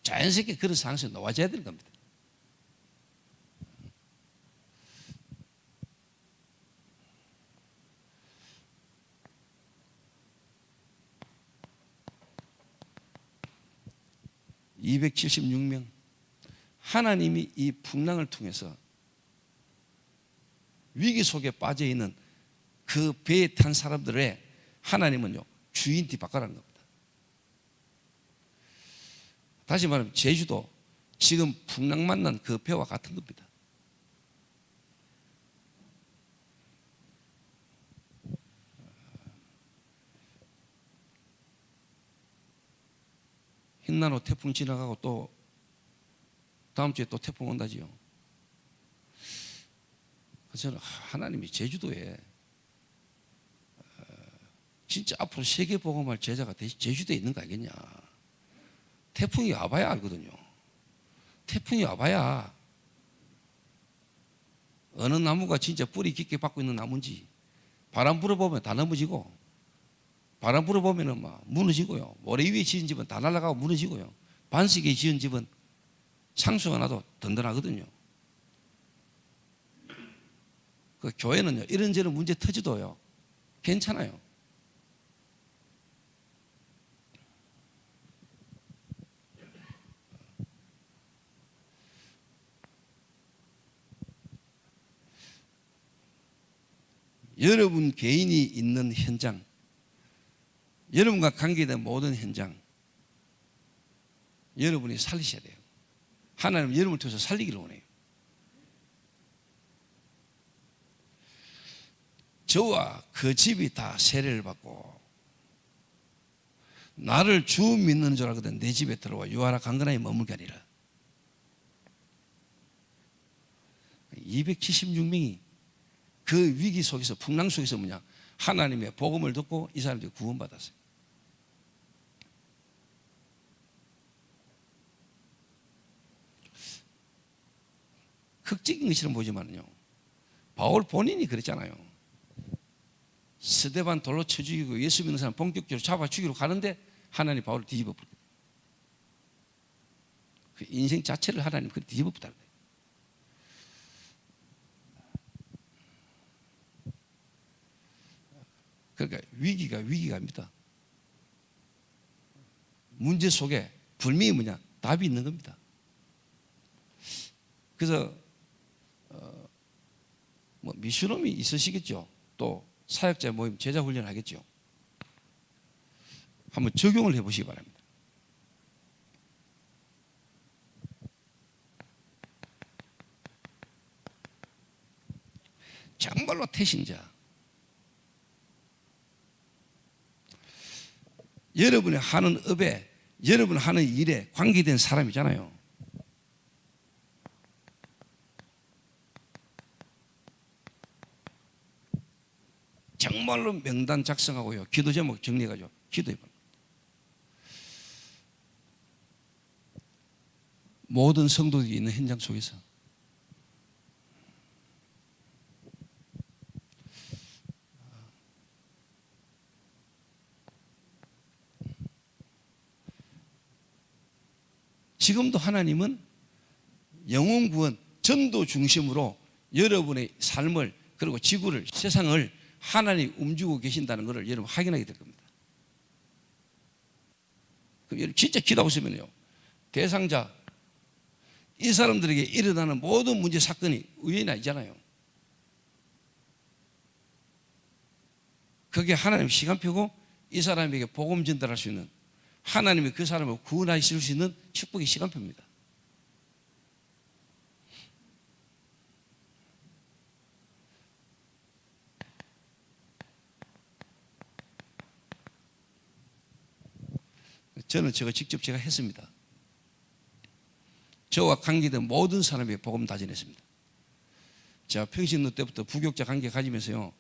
자연스럽게 그런 상황에서 놓아져야 되는 겁니다. (276명) 하나님이 이 풍랑을 통해서 위기 속에 빠져 있는 그 배에 탄 사람들의 하나님은요, 주인 뒤바꿔라는 겁니다. 다시 말하면 제주도 지금 풍랑 만난 그 배와 같은 겁니다. 흰나노 태풍 지나가고 또 다음 주에 또 태풍 온다지요. 그래서 저는 하나님이 제주도에 진짜 앞으로 세계복음할 제자가 제주도에 있는 거 알겠냐. 태풍이 와봐야 알거든요. 태풍이 와봐야 어느 나무가 진짜 뿌리 깊게 박고 있는 나무인지, 바람 불어보면 다 넘어지고, 바람 불어보면 막 무너지고요, 모래 위에 지은 집은 다 날아가고 무너지고요, 반석에 지은 집은 상수가 나도 든든하거든요. 그 교회는요, 이런저런 문제 터져도요, 괜찮아요. 여러분 개인이 있는 현장, 여러분과 관계된 모든 현장, 여러분이 살리셔야 돼요. 하나님은 여러분을 통해서 살리기를 원해요. 저와 그 집이 다 세례를 받고 나를 주 믿는 줄 알거든 내 집에 들어와 유하라 강건하게 머물게 하리라. 276명이 그 위기 속에서, 풍랑 속에서 뭐냐, 하나님의 복음을 듣고 이 사람들이 구원받았어요. 극적인 것처럼 보지만요, 바울 본인이 그랬잖아요. 스데반 돌로 쳐 죽이고 예수 믿는 사람 본격적으로 잡아 죽이러 가는데 하나님 바울을 뒤집어 버렸거든요. 그 인생 자체를 하나님 그렇게 뒤집어 버렸다는 거예요. 그러니까 위기가입니다. 문제 속에 불명이 뭐냐, 답이 있는 겁니다. 그래서 뭐 미슈놈이 있으시겠죠. 또 사역자 모임 제자 훈련 하겠죠. 한번 적용을 해보시기 바랍니다. 정말로 태신자, 여러분이 하는 업에, 여러분 하는 일에 관계된 사람이잖아요. 그야말로 명단 작성하고요. 기도 제목 정리해가지고 기도해 봅니다. 모든 성도들이 있는 현장 속에서 지금도 하나님은 영혼 구원, 전도 중심으로 여러분의 삶을 그리고 지구를, 세상을 하나님이 움직이고 계신다는 것을 여러분 확인하게 될 겁니다. 그럼 여러분 진짜 기도하고 있으면요, 대상자, 이 사람들에게 일어나는 모든 문제 사건이 우연이 아니잖아요. 그게 하나님 시간표고 이 사람에게 복음 전달할 수 있는, 하나님이 그 사람을 구원하실 수 있는 축복의 시간표입니다. 저는 저거 직접 제가 했습니다. 저와 관계된 모든 사람에게 복음 다 전했습니다. 제가 평신도 때부터 부교육자 관계 가지면서요,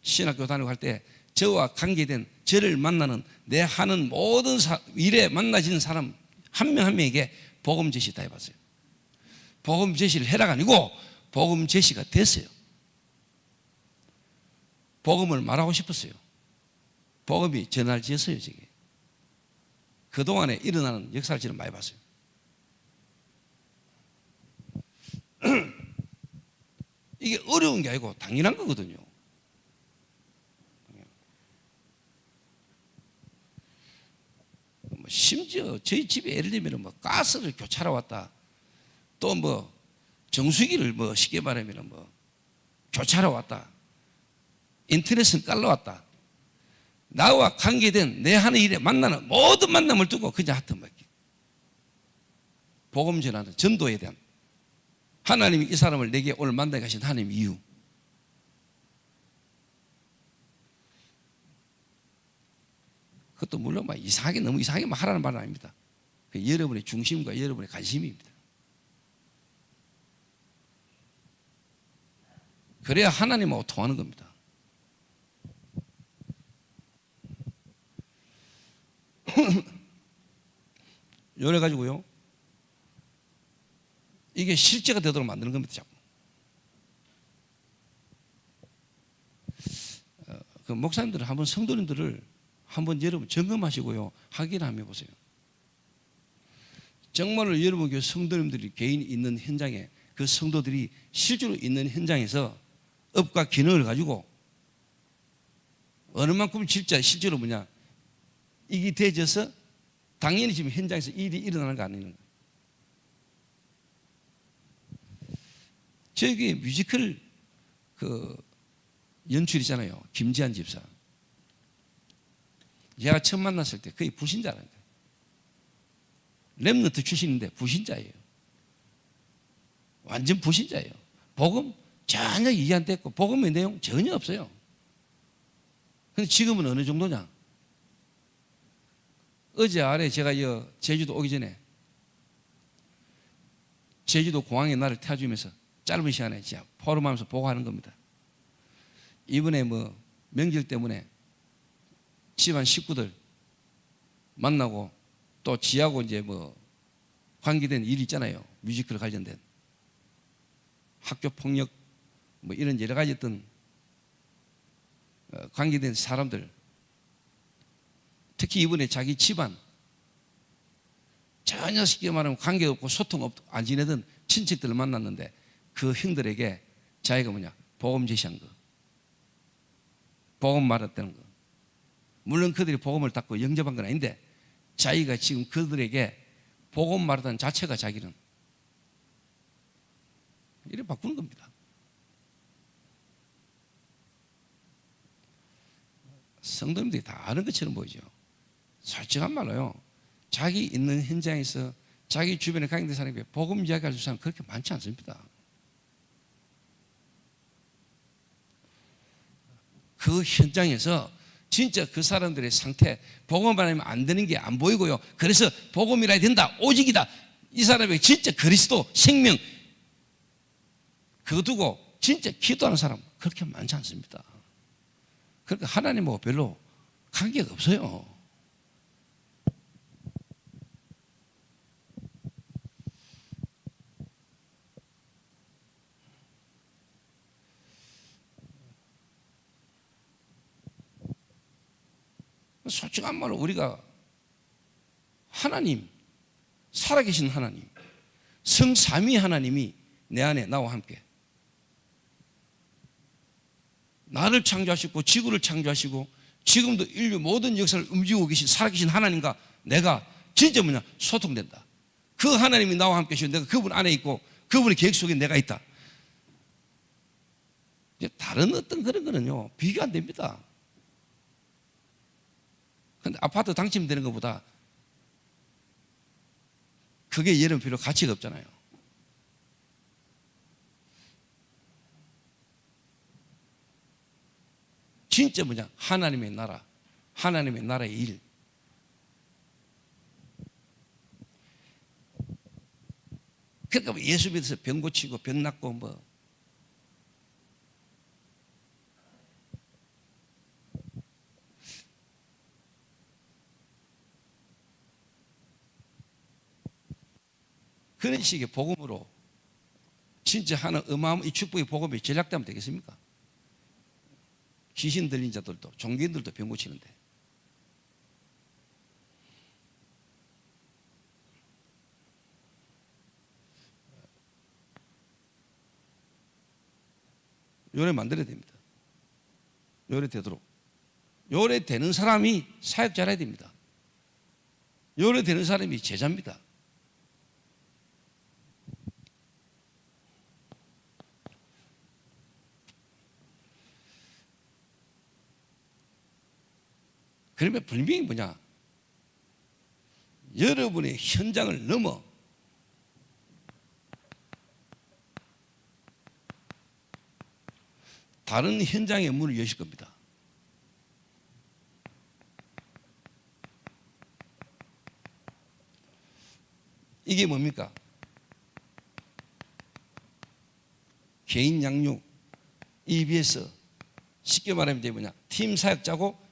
신학교 다니고 할 때 저와 관계된, 저를 만나는, 내 하는 모든 일에 만나지는 사람 한 명 한 명에게 복음 제시 다 해봤어요. 복음 제시를 해라가 아니고 복음 제시가 됐어요. 복음을 말하고 싶었어요. 복음이 전할지였어요. 저게 그동안에 일어나는 역사를 저는 많이 봤어요. 이게 어려운 게 아니고 당연한 거거든요. 심지어 저희 집에 예를 들면 뭐 가스를 교차로 왔다, 또 뭐 정수기를 뭐 쉽게 말하면 뭐 교차로 왔다, 인터넷은 깔러 왔다, 나와 관계된 내 하는 일에 만나는 모든 만남을 두고 그냥 하여튼 막 복음 전하는 전도에 대한, 하나님이 이 사람을 내게 오늘 만나게 하신 하나님 이유, 그것도 물론 막 이상하게, 너무 이상하게 막 하라는 말은 아닙니다. 여러분의 중심과 여러분의 관심입니다. 그래야 하나님하고 통하는 겁니다. 요래 가지고요, 이게 실제가 되도록 만드는 겁니다. 자꾸. 그 목사님들은 한번, 성도님들을 한번 여러분 점검하시고요, 확인 한번 해보세요. 정말로 여러분 교회 성도님들이 개인이 있는 현장에, 그 성도들이 실제로 있는 현장에서 업과 기능을 가지고 어느 만큼 진짜 실제로 뭐냐, 이게 되어져서 당연히 지금 현장에서 일이 일어나는 거 아니에요. 저기 뮤지컬 그 연출이잖아요, 김지한 집사. 제가 처음 만났을 때 거의 불신자라는 거예요. 랩너트 출신인데 불신자예요. 완전 불신자예요. 복음 전혀 이해 안 됐고 복음의 내용 전혀 없어요. 근데 지금은 어느 정도냐? 어제 아래 제가 제주도 오기 전에 제주도 공항에 나를 태워주면서 짧은 시간에 진짜 포럼하면서 보고하는 겁니다. 이번에 뭐 명절 때문에 집안 식구들 만나고 또 지하고 이제 뭐 관계된 일이 있잖아요. 뮤지컬 관련된 학교 폭력 뭐 이런 여러 가지 어떤 관계된 사람들, 특히 이번에 자기 집안 전혀 쉽게 말하면 관계없고 소통 안 지내던 친척들을 만났는데 그 형들에게 자기가 뭐냐, 복음 제시한 거, 복음 말했다는 거. 물론 그들이 복음을 닫고 영접한 건 아닌데 자기가 지금 그들에게 복음 말하다는 자체가 자기는 이래 바꾸는 겁니다. 성도님들이 다 아는 것처럼 보이죠. 솔직한 말로요, 자기 있는 현장에서 자기 주변에 관계된 사람에게 복음 이야기할 수 있는 사람 그렇게 많지 않습니다. 그 현장에서 진짜 그 사람들의 상태, 복음 안 하면 안 되는 게 안 보이고요. 그래서 복음이라 해야 된다, 오직이다, 이 사람에게 진짜 그리스도 생명 그거 두고 진짜 기도하는 사람 그렇게 많지 않습니다. 그러니까 하나님하고 별로 관계가 없어요. 솔직한 말로 우리가 하나님, 살아계신 하나님, 성삼위 하나님이 내 안에 나와 함께 나를 창조하시고 지구를 창조하시고 지금도 인류 모든 역사를 움직이고 계신 살아계신 하나님과 내가 진짜 소통된다. 그 하나님이 나와 함께 계시고 내가 그분 안에 있고 그분의 계획 속에 내가 있다. 다른 어떤 그런 거는요 비교 안 됩니다. 근데 아파트 당첨되는 것보다 그게 여러분 별로 가치가 없잖아요. 진짜 하나님의 나라, 하나님의 나라의 일. 그러니까 예수 믿어서 병 고치고 병 낫고 그런 식의 복음으로 진짜 하는 어마어마한 이 축복의 복음이 전략되면 되겠습니까? 귀신 들린 자들도 종교인들도 병 고치는데 요래 만들어야 됩니다. 요래 되도록 요래 되는 사람이 사역자라야 됩니다. 요래 되는 사람이 제자입니다. 그러면 분명히 여러분의 현장을 넘어 다른 현장의 문을 여실 겁니다. 이게 뭡니까? 개인 양육, EBS, 쉽게 말하면 이제 팀 사역자고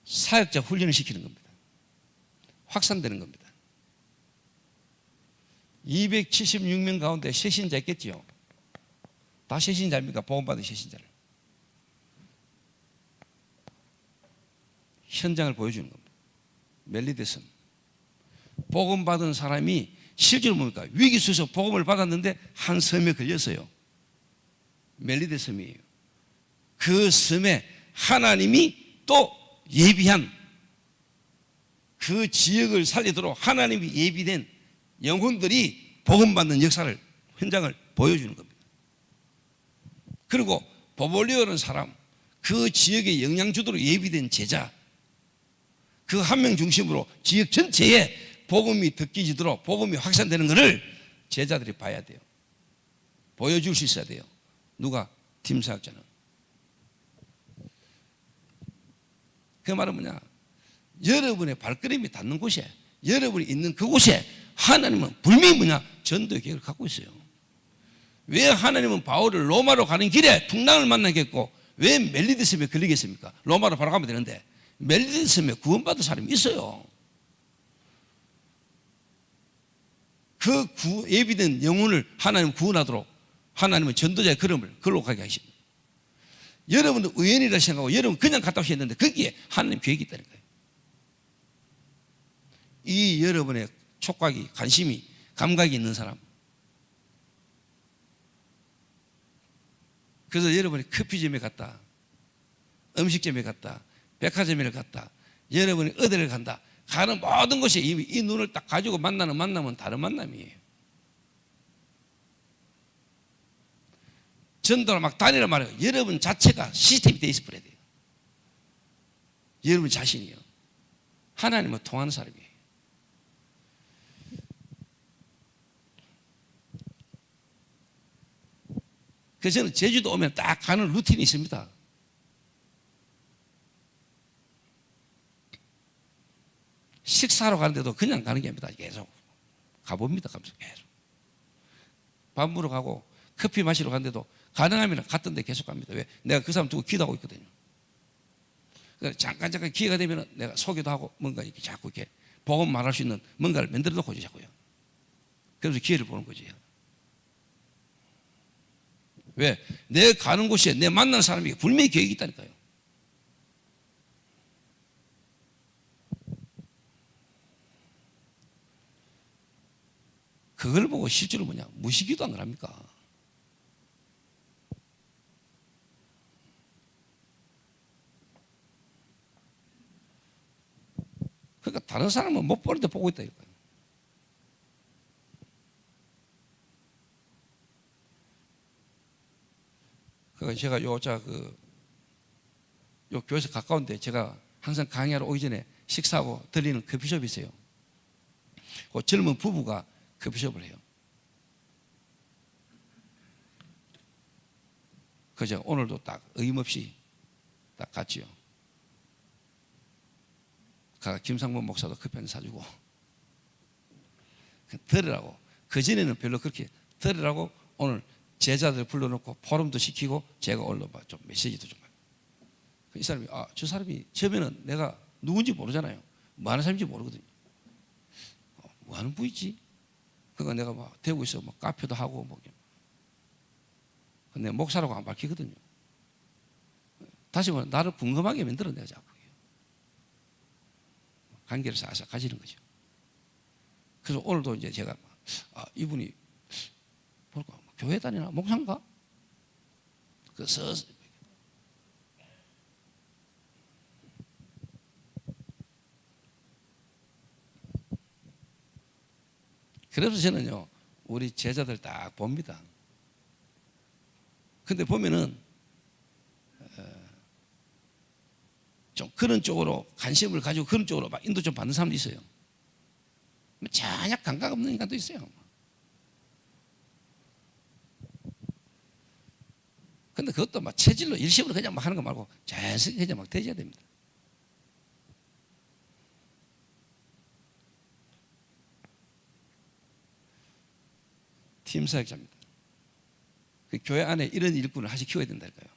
사역자 훈련을 시키는 겁니다. 확산되는 겁니다. 276명 가운데 새신자 있겠지요. 다 새신자입니까? 복음받은 새신자를. 현장을 보여주는 겁니다. 멜리데섬. 복음받은 사람이 실제로 뭡니까? 위기 속에서 복음을 받았는데 한 섬에 걸렸어요. 멜리데섬이에요. 그 섬에 하나님이 또 예비한 그 지역을 살리도록 하나님이 예비된 영혼들이 복음받는 역사를 현장을 보여주는 겁니다. 그리고 보볼리오라는 사람, 그 지역의 영양주도로 예비된 제자, 그 한 명 중심으로 지역 전체에 복음이 듣기지도록 복음이 확산되는 것을 제자들이 봐야 돼요. 보여줄 수 있어야 돼요. 누가? 팀 사역자는. 그 말은 여러분의 발걸음이 닿는 곳에, 여러분이 있는 그곳에 하나님은 분명히 전도의 계획을 갖고 있어요. 왜 하나님은 바울을 로마로 가는 길에 풍랑을 만나겠고 왜 멜리데섬에 걸리겠습니까? 로마로 바로 가면 되는데 멜리데섬에 구원받은 사람이 있어요. 그 예비된 영혼을 하나님 구원하도록 하나님은 전도자의 걸음을 걸로 가게 하십니다. 여러분도 우연이라 생각하고 여러분 그냥 갔다 오셨는데 거기에 하나님 계획이 있다는 거예요. 이 여러분의 촉각이, 관심이, 감각이 있는 사람. 그래서 여러분이 커피점에 갔다, 음식점에 갔다, 백화점에 갔다, 여러분이 어디를 간다, 가는 모든 것이 이미 이 눈을 딱 가지고 만나는 만남은 다른 만남이에요. 전도를 막 다니란 말이에요. 여러분 자체가 시스템이 되어 있어야 돼요. 여러분 자신이요. 하나님은 통하는 사람이에요. 그래서 저는 제주도 오면 딱 가는 루틴이 있습니다. 식사 식사하러 가는데도 그냥 가는 게 아닙니다. 계속 가봅니다. 계속 밥 먹으러 가고 커피 마시러 가는데도 가능하면 갔던 데 계속 갑니다. 왜? 내가 그 사람 두고 기도하고 있거든요. 잠깐 기회가 되면 내가 소개도 하고 뭔가 이렇게 자꾸 이렇게 복음 말할 수 있는 뭔가를 만들어 놓고 자꾸요. 그래서 기회를 보는 거지. 왜? 내 가는 곳에 내 만난 사람이 분명히 계획이 있다니까요. 그걸 보고 실제로 뭐냐? 무시기도 안 합니까? 그러니까 다른 사람은 못 보는데 보고 있다 이거예요. 그러니까 제가 요 교회에서 가까운데 제가 항상 강의하러 오기 전에 식사하고 들리는 커피숍이 있어요. 그 젊은 부부가 커피숍을 해요. 그저 오늘도 딱 어김없이 딱 갔지요. 김상문 목사도 커피 한 잔 사주고 들으라고. 그전에는 별로 그렇게 들으라고 오늘 제자들 불러놓고 포럼도 시키고 제가 올라봐 좀 메시지도 좀 하고. 이 사람이 저 사람이 처음에는 내가 누군지 모르잖아요. 뭐 하는 사람인지 모르거든요. 뭐 하는 부이지? 그러니까 내가 막 대구에서 뭐 카페도 하고 뭐 근데 목사라고 안 밝히거든요. 다시 말해 나를 궁금하게 만들어 내가 자꾸 관계를 싹싹 가지는 거죠. 그래서 오늘도 이제 제가 이분이 볼까 교회 다니나 목사인가? 그래서 그래서 저는요 우리 제자들 딱 봅니다. 근데 보면은 좀 그런 쪽으로 관심을 가지고 그런 쪽으로 막 인도 좀 받는 사람도 있어요. 전혀 감각 없는 인간도 있어요. 근데 그것도 막 체질로 일심으로 그냥 막 하는 거 말고 자연스럽게 그냥 막 되져야 됩니다. 팀 사역자입니다. 그 교회 안에 이런 일꾼을 하시 키워야 된다니까요.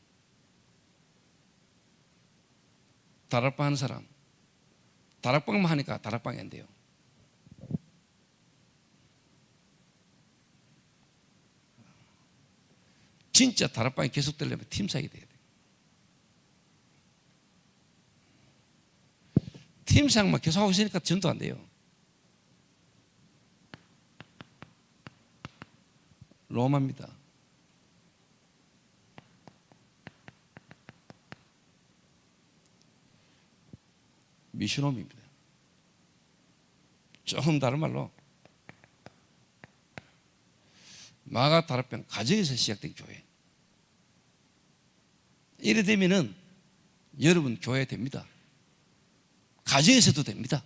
다락방 하는 사람, 다락방만 하니까 다락방이 안 돼요. 진짜 다락방이 계속되려면 팀 사역이 돼야 돼요. 팀 사역만 계속하고 있으니까 전도 안 돼요. 로마입니다. 미슈놈입니다. 조금 다른 말로 마가 다락방 가정에서 시작된 교회. 이래 되면은 여러분 교회 됩니다. 가정에서도 됩니다.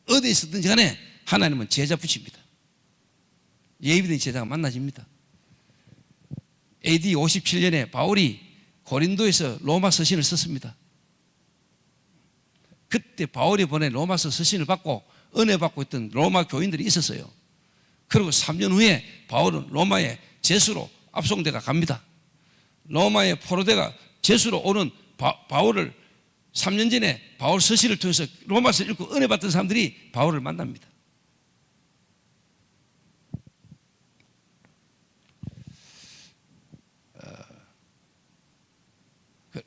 어디에 있었든지 간에 하나님은 제자 붙입니다. 예비된 제자가 만나집니다. AD 57년에 바울이 고린도에서 로마 서신을 썼습니다. 그때 바울이 보낸 로마서 서신을 받고 은혜 받고 있던 로마 교인들이 있었어요. 그리고 3년 후에 바울은 로마의 제수로 압송대가 갑니다. 로마의 포로대가 제수로 오는 바울을 3년 전에 바울 서신을 통해서 로마서 읽고 은혜 받던 사람들이 바울을 만납니다.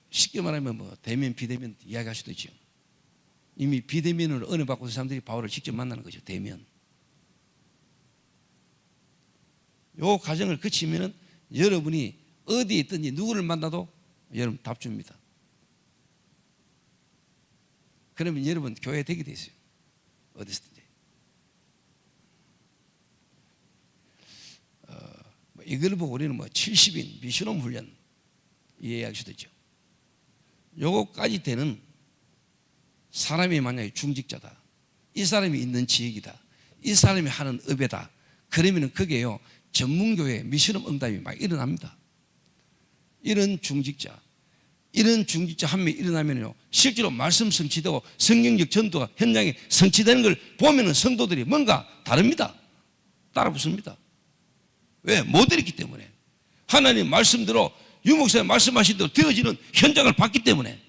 쉽게 말하면 뭐 대면 비대면 이야기할 수도 있죠. 이미 비대면으로 은혜 받고 있는 사람들이 바울을 직접 만나는 거죠. 대면. 요 과정을 거치면은 여러분이 어디에 있든지 누구를 만나도 여러분 답 줍니다. 그러면 여러분 교회 되게 돼 있어요. 어디서든지. 이걸 보고 우리는 뭐 70인 미션홈 훈련 이해할 수도 있죠. 요거까지 되는 사람이 만약에 중직자다. 이 사람이 있는 지역이다. 이 사람이 하는 업에다. 그러면은 그게요 전문교회 미션홈 응답이 막 일어납니다. 이런 중직자, 이런 중직자 한 명이 일어나면요, 실제로 말씀 성취되고 성경적 전도가 현장에 성취되는 걸 보면은 성도들이 뭔가 다릅니다. 따라 붙습니다. 왜? 못 들었기 때문에. 하나님 말씀대로 유 목사님 말씀하신 대로 되어지는 현장을 봤기 때문에,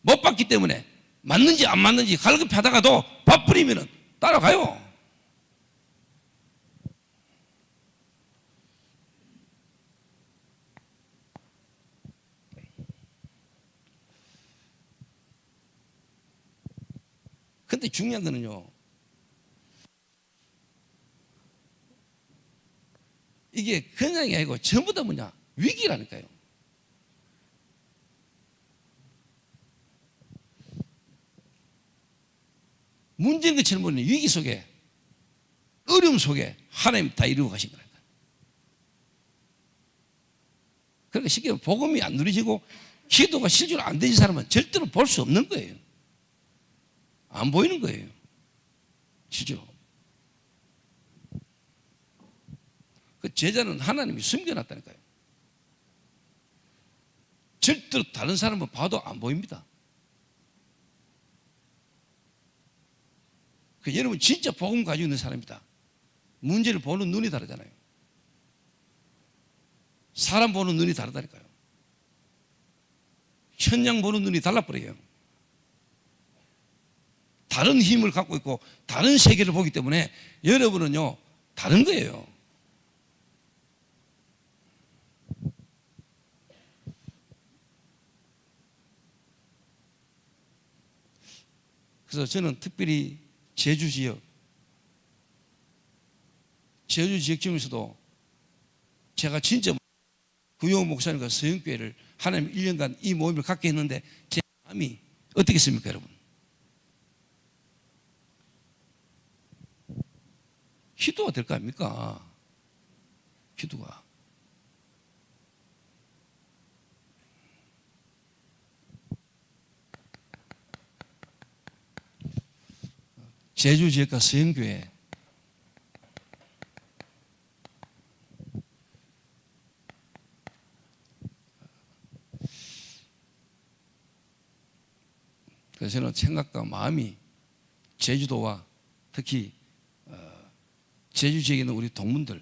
못 봤기 때문에 맞는지 안 맞는지 갈급하다가도 바쁘리면은 따라가요. 근데 중요한 거는요, 이게 그냥이 아니고 전부 다 뭐냐? 위기라니까요. 문제인 것처럼 보이는 위기 속에, 어려움 속에 하나님 다 이루고 가신 거라니까요. 그러니까 쉽게 말하면 복음이 안 누려지고 기도가 실제로 안 되는 사람은 절대로 볼 수 없는 거예요. 안 보이는 거예요. 실제로. 그 제자는 하나님이 숨겨놨다니까요. 절대로 다른 사람은 봐도 안 보입니다. 그 여러분 진짜 복음 가지고 있는 사람이다. 문제를 보는 눈이 다르잖아요. 사람 보는 눈이 다르다니까요. 현장 보는 눈이 달라버려요. 다른 힘을 갖고 있고 다른 세계를 보기 때문에 여러분은요 다른 거예요. 그래서 저는 특별히 제주 지역 중에서도 제가 진짜 구용 목사님과 서영교회를 하나님 1년간 이 모임을 갖게 했는데 제 마음이 어떻겠습니까 여러분? 기도가 될 거 아닙니까? 기도가. 제주 지역과 서영교회 그래서 저는 생각과 마음이 제주도와 특히 제주 지역에 있는 우리 동문들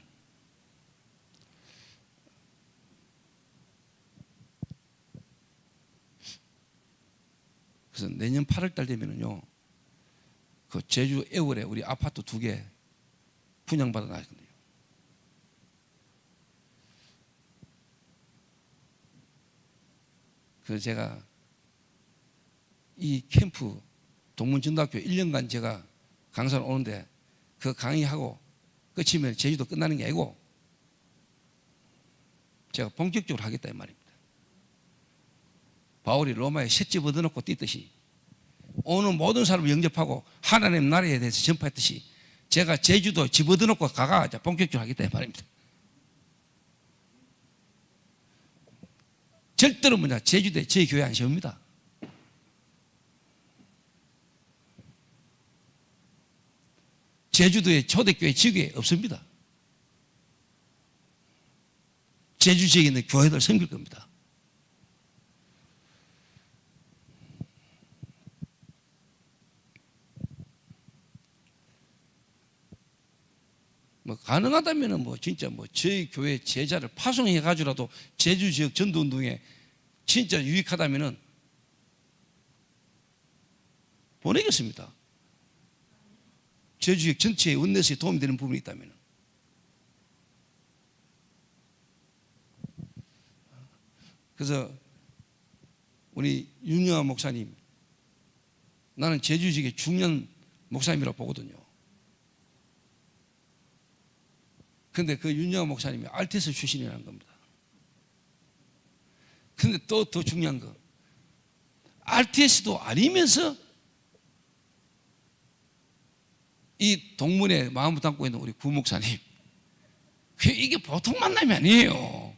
그래서 내년 8월 달 되면은요 그 제주 애월에 우리 아파트 2개 분양받아 놨거든요. 그래서 제가 이 캠프 동문전도학교 1년간 제가 강사를 오는데 그 강의하고 끝이면 제주도 끝나는 게 아니고 제가 본격적으로 하겠다 이 말입니다. 바울이 로마에 새 집 얻어놓고 뛰듯이 오는 모든 사람을 영접하고 하나님 나라에 대해서 전파했듯이 제가 제주도 집 얻어놓고 가가 본격적으로 하겠다 이 말입니다. 절대로 뭐냐 제주도에 제 교회 안 세웁니다. 제주도에 초대교회 지교회 없습니다. 제주 지역에 있는 교회들 섬길 겁니다. 뭐 가능하다면은 뭐 진짜 뭐 저희 교회 제자를 파송해 가지고라도 제주 지역 전도 운동에 진짜 유익하다면은 보내겠습니다. 제주 지역 전체의 원내스에 도움이 되는 부분이 있다면. 그래서 우리 윤영아 목사님 나는 제주 지역의 중요한 목사님이라고 보거든요. 그런데 그 윤영아 목사님이 RTS 출신이라는 겁니다. 그런데 또 더 중요한 거 RTS도 아니면서 이 동문에 마음을 담고 있는 우리 구목사님 이게 보통 만남이 아니에요.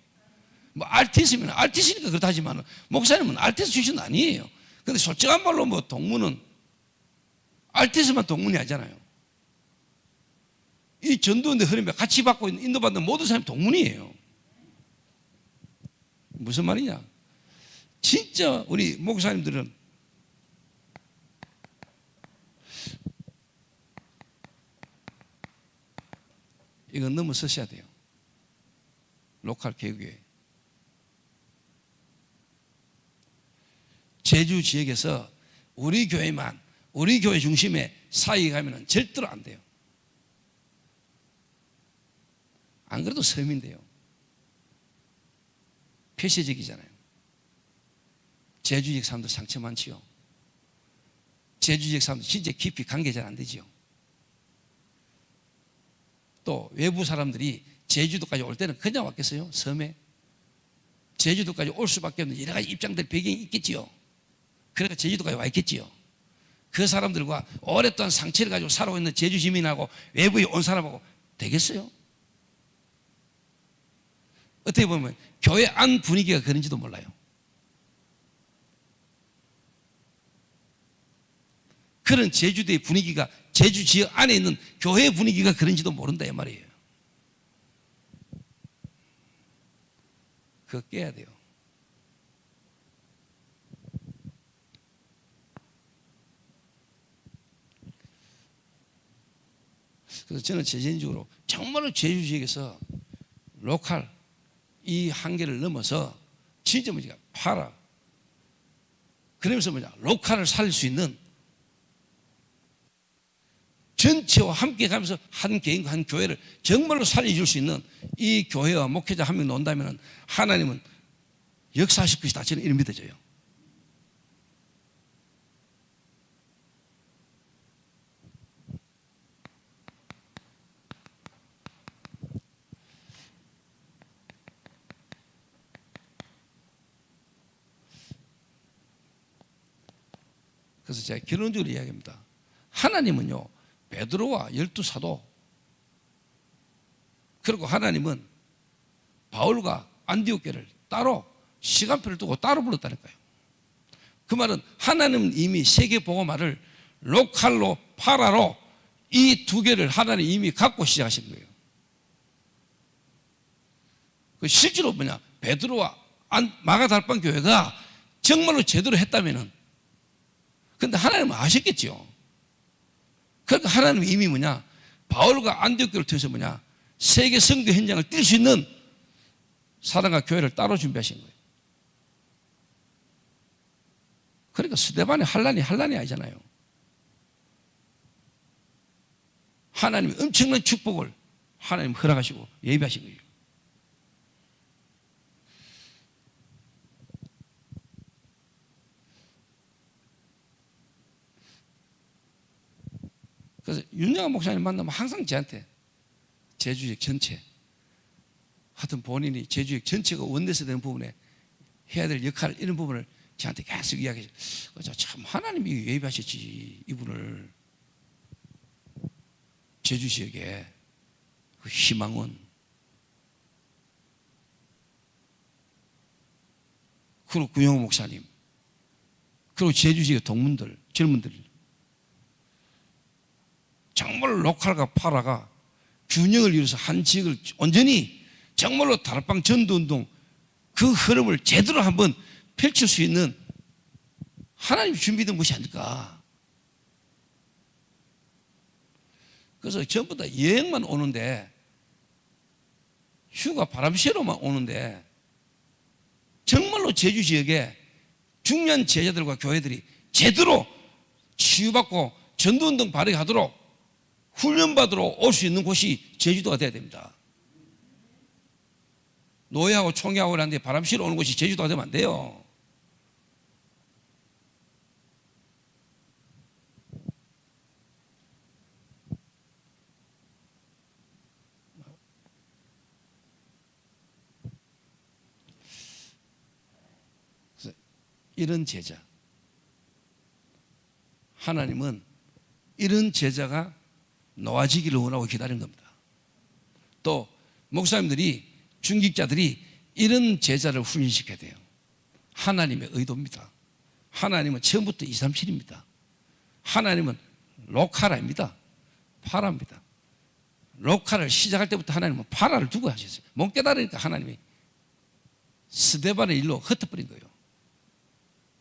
뭐 RTS면 RTS니까 그렇다 하지만 목사님은 RTS 출신 아니에요. 근데 솔직한 말로 뭐 동문은 RTS만 동문이 아니잖아요. 이 전도인데 흐름에 같이 받고 있는 인도받는 모든 사람이 동문이에요. 무슨 말이냐? 진짜 우리 목사님들은 이건 넘어서셔야 돼요. 로컬 개교회. 제주 지역에서 우리 교회만, 우리 교회 중심에 사역이 가면 절대로 안 돼요. 안 그래도 섬인데요. 폐쇄적이잖아요. 제주 지역 사람들 상처 많지요. 제주 지역 사람들 진짜 깊이 관계 잘 안 되지요. 또 외부 사람들이 제주도까지 올 때는 그냥 왔겠어요? 섬에 제주도까지 올 수밖에 없는 여러 가지 입장들 배경이 있겠지요. 그러니까 제주도까지 와 있겠지요. 그 사람들과 오랫동안 상처를 가지고 살아오고 있는 제주 시민하고 외부에 온 사람하고 되겠어요? 어떻게 보면 교회 안 분위기가 그런지도 몰라요. 그런 제주도의 분위기가 제주 지역 안에 있는 교회 분위기가 그런지도 모른다 이 말이에요. 그거 깨야 돼요. 그래서 저는 개인적으로 정말로 제주 지역에서 로컬 이 한계를 넘어서 진짜 뭐냐 팔아. 그러면서 뭐냐 로컬을 살릴 수 있는 전체와 함께 가면서 한 개인과 한 교회를 정말로 살려줄 수 있는 이 교회와 목회자 한 명 논다면 하나님은 역사하실 것이다. 저는 이런 믿어져요. 그래서 제가 결론적으로 이야기합니다. 하나님은요 베드로와 12사도 그리고 하나님은 바울과 안디옥 교회를 따로 시간표를 두고 따로 불렀다니까요. 그 말은 하나님은 이미 세계복음화를 로컬로 파라로 이 두 개를 하나님 이미 갖고 시작하신 거예요. 실제로 뭐냐 베드로와 마가달반 교회가 정말로 제대로 했다면은 근데 하나님은 아셨겠죠. 그러니까 하나님은 이미 뭐냐 바울과 안디옥 교회를 통해서 뭐냐 세계 선교 현장을 뛸 수 있는 사랑과 교회를 따로 준비하신 거예요. 그러니까 스데반의 한란이 아니잖아요. 하나님이 엄청난 축복을 하나님 허락하시고 예비하신 거예요. 그래서 윤영아 목사님 만나면 항상 저한테 제주역 전체 하여튼 본인이 제주역 전체가 원내서 되는 부분에 해야 될 역할 이런 부분을 저한테 계속 이야기해요. 참 하나님이 예비하셨지 이분을 제주 지역에 그 희망원 그리고 구영호 목사님 그리고 제주 지역 동문들 젊은들 정말 로컬과 파라가 균형을 이루어서 한 지역을 온전히 정말로 다락방 전도운동 그 흐름을 제대로 한번 펼칠 수 있는 하나님이 준비된 것이 아닐까. 그래서 전부 다 여행만 오는데 휴가 바람 쐬러만 오는데 정말로 제주 지역에 중요한 제자들과 교회들이 제대로 치유받고 전도운동 바르게 하도록 훈련받으러 올 수 있는 곳이 제주도가 돼야 됩니다. 노예하고 총회하고 하는데 바람 쐬러 오는 곳이 제주도가 되면 안 돼요. 그래서 이런 제자 하나님은 이런 제자가 놓아지기를 원하고 기다린 겁니다. 또 목사님들이 중직자들이 이런 제자를 훈련시켜야 돼요. 하나님의 의도입니다. 하나님은 처음부터 237입니다. 하나님은 로카라입니다. 파라입니다. 로카를 시작할 때부터 하나님은 파라를 두고 하셨어요. 못 깨달으니까 하나님이 스데반의 일로 흩어버린 거예요.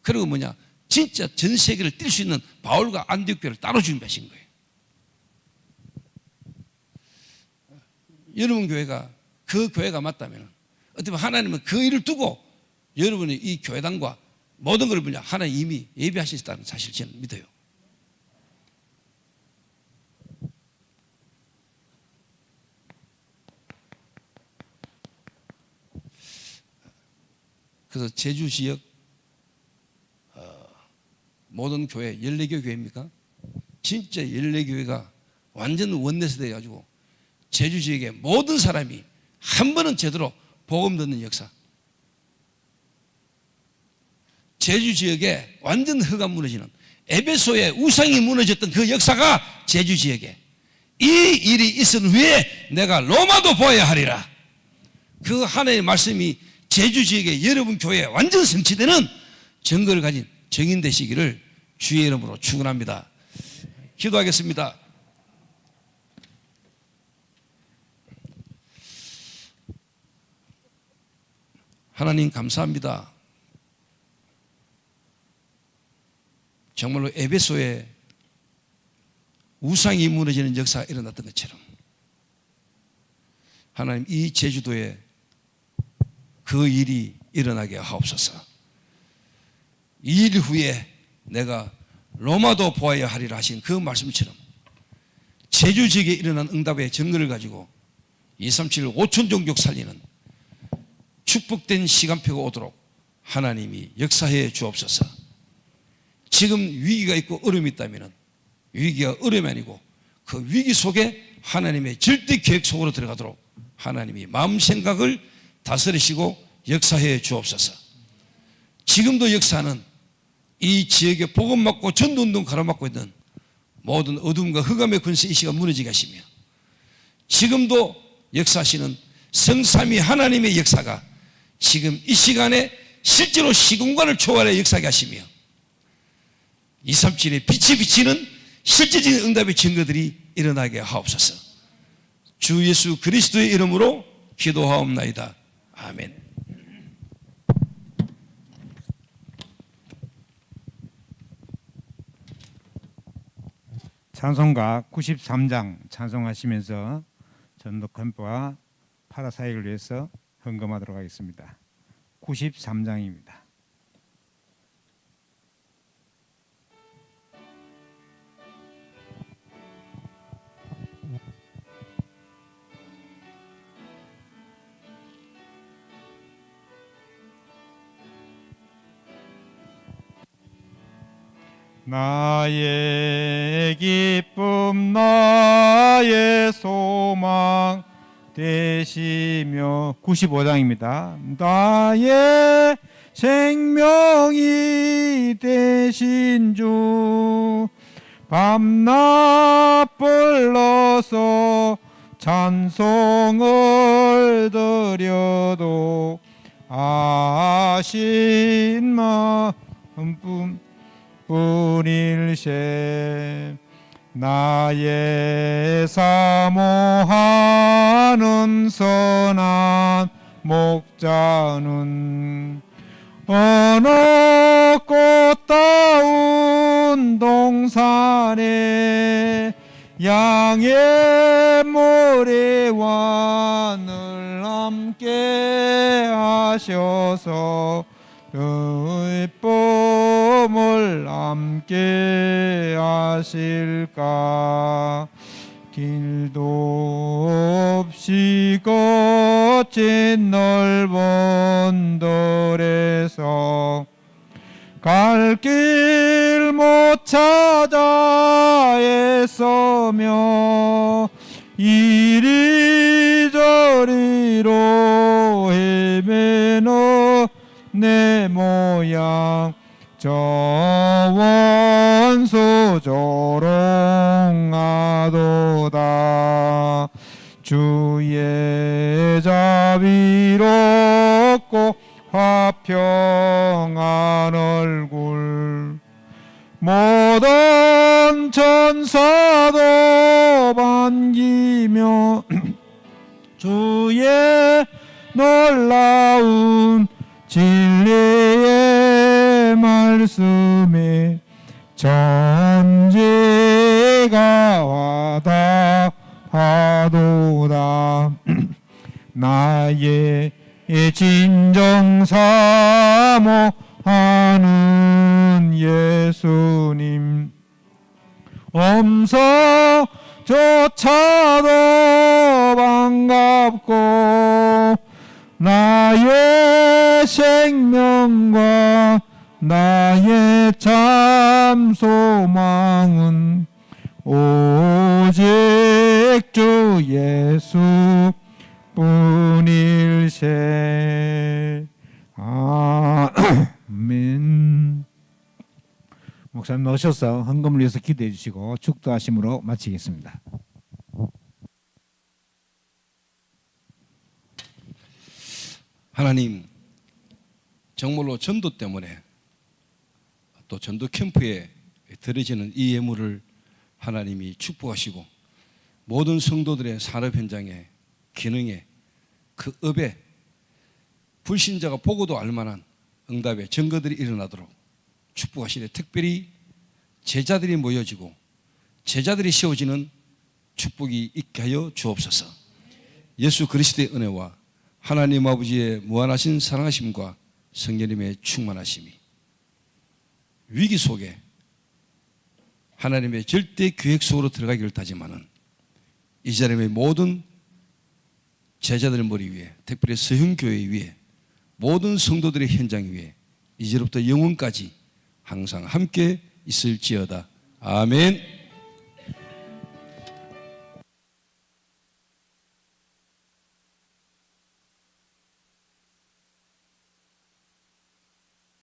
그리고 뭐냐, 진짜 전 세계를 뛸 수 있는 바울과 안디옥교를 따로 준비하신 거예요. 여러분 교회가 그 교회가 맞다면 어떻게 보면 하나님은 그 일을 두고 여러분의 이 교회당과 모든 걸 뭐냐, 하나님 이미 예비하셨다는 사실 저는 믿어요. 그래서 제주 지역 모든 교회 14개 교회입니까? 진짜 14교회가 완전 원내서 돼가지고 제주 지역의 모든 사람이 한 번은 제대로 복음 듣는 역사, 제주 지역에 완전 허가 무너지는 에베소의 우상이 무너졌던 그 역사가 제주 지역에 이 일이 있은 후에 내가 로마도 보아야 하리라. 그 하나님의 말씀이 제주 지역의 여러분 교회에 완전 성취되는 증거를 가진 증인 되시기를 주의 이름으로 축원합니다. 기도하겠습니다. 하나님 감사합니다. 정말로 에베소에 우상이 무너지는 역사가 일어났던 것처럼 하나님 이 제주도에 그 일이 일어나게 하옵소서. 이 일 후에 내가 로마도 보아야 하리라 하신 그 말씀처럼 제주 지역에 일어난 응답의 증거를 가지고 237 5천 종족 살리는 축복된 시간표가 오도록 하나님이 역사해 주옵소서. 지금 위기가 있고 어려움이 있다면 위기가 어려움이 아니고 그 위기 속에 하나님의 절대 계획 속으로 들어가도록 하나님이 마음 생각을 다스리시고 역사해 주옵소서. 지금도 역사는 이 지역에 복음 맞고 전도운동 가로막고 있는 모든 어둠과 흑암의 권세 이 시간 무너지게 하시며 지금도 역사하시는 성삼위 하나님의 역사가 지금 이 시간에 실제로 시공간을 초월해 역사하게 하시며 237의 빛이 비치는 실제적인 응답의 증거들이 일어나게 하옵소서. 주 예수 그리스도의 이름으로 기도하옵나이다. 아멘. 찬송가 93장 찬송하시면서 전도 캠프와 파라사역을 위해서 헌금하도록 하겠습니다. 93장입니다. 나의 기쁨 나의 소망 되시며 95장입니다. 나의 생명이 되신 주 밤낮 불러서 찬송을 드려도 아신 마음뿐 뿐일세. 나의 사모하는 선한 목자는 어느 꽃다운 동산에 양의 모래와 늘 함께 하셔서 너의 봄을 함께 하실까. 길도 없이 거친 넓은 들에서 갈 길 못 찾아 애써며 이리저리로 헤매는 내 모양 저 원수 조롱하도다. 주의 자비롭고 화평한 얼굴 모든 천사도 반기며 주의 놀라운 진리의 말씀 예수님이시라. 나의 진정 사모하는 예수님, 엄서조차도 반갑고 나의 생명과 나의 참 소망은 오직 주 예수 뿐일세. 아멘. 목사님 나오셔서 헌금을 위해서 기도해 주시고 축도하심으로 마치겠습니다. 하나님, 정말로 전도 때문에 또 전도 캠프에 드려지는 이 예물을 하나님이 축복하시고 모든 성도들의 산업 현장에, 기능에, 그 업에 불신자가 보고도 알만한 응답의 증거들이 일어나도록 축복하시되, 특별히 제자들이 모여지고 제자들이 세워지는 축복이 있게 하여 주옵소서. 예수 그리스도의 은혜와 하나님 아버지의 무한하신 사랑하심과 성령님의 충만하심이 위기 속에 하나님의 절대 계획 속으로 들어가기를 다짐하는 이 자리의 모든 제자들 머리 위에, 특별히 서흥교회 위에, 모든 성도들의 현장 위에 이제로부터 영원까지 항상 함께 있을지어다. 아멘.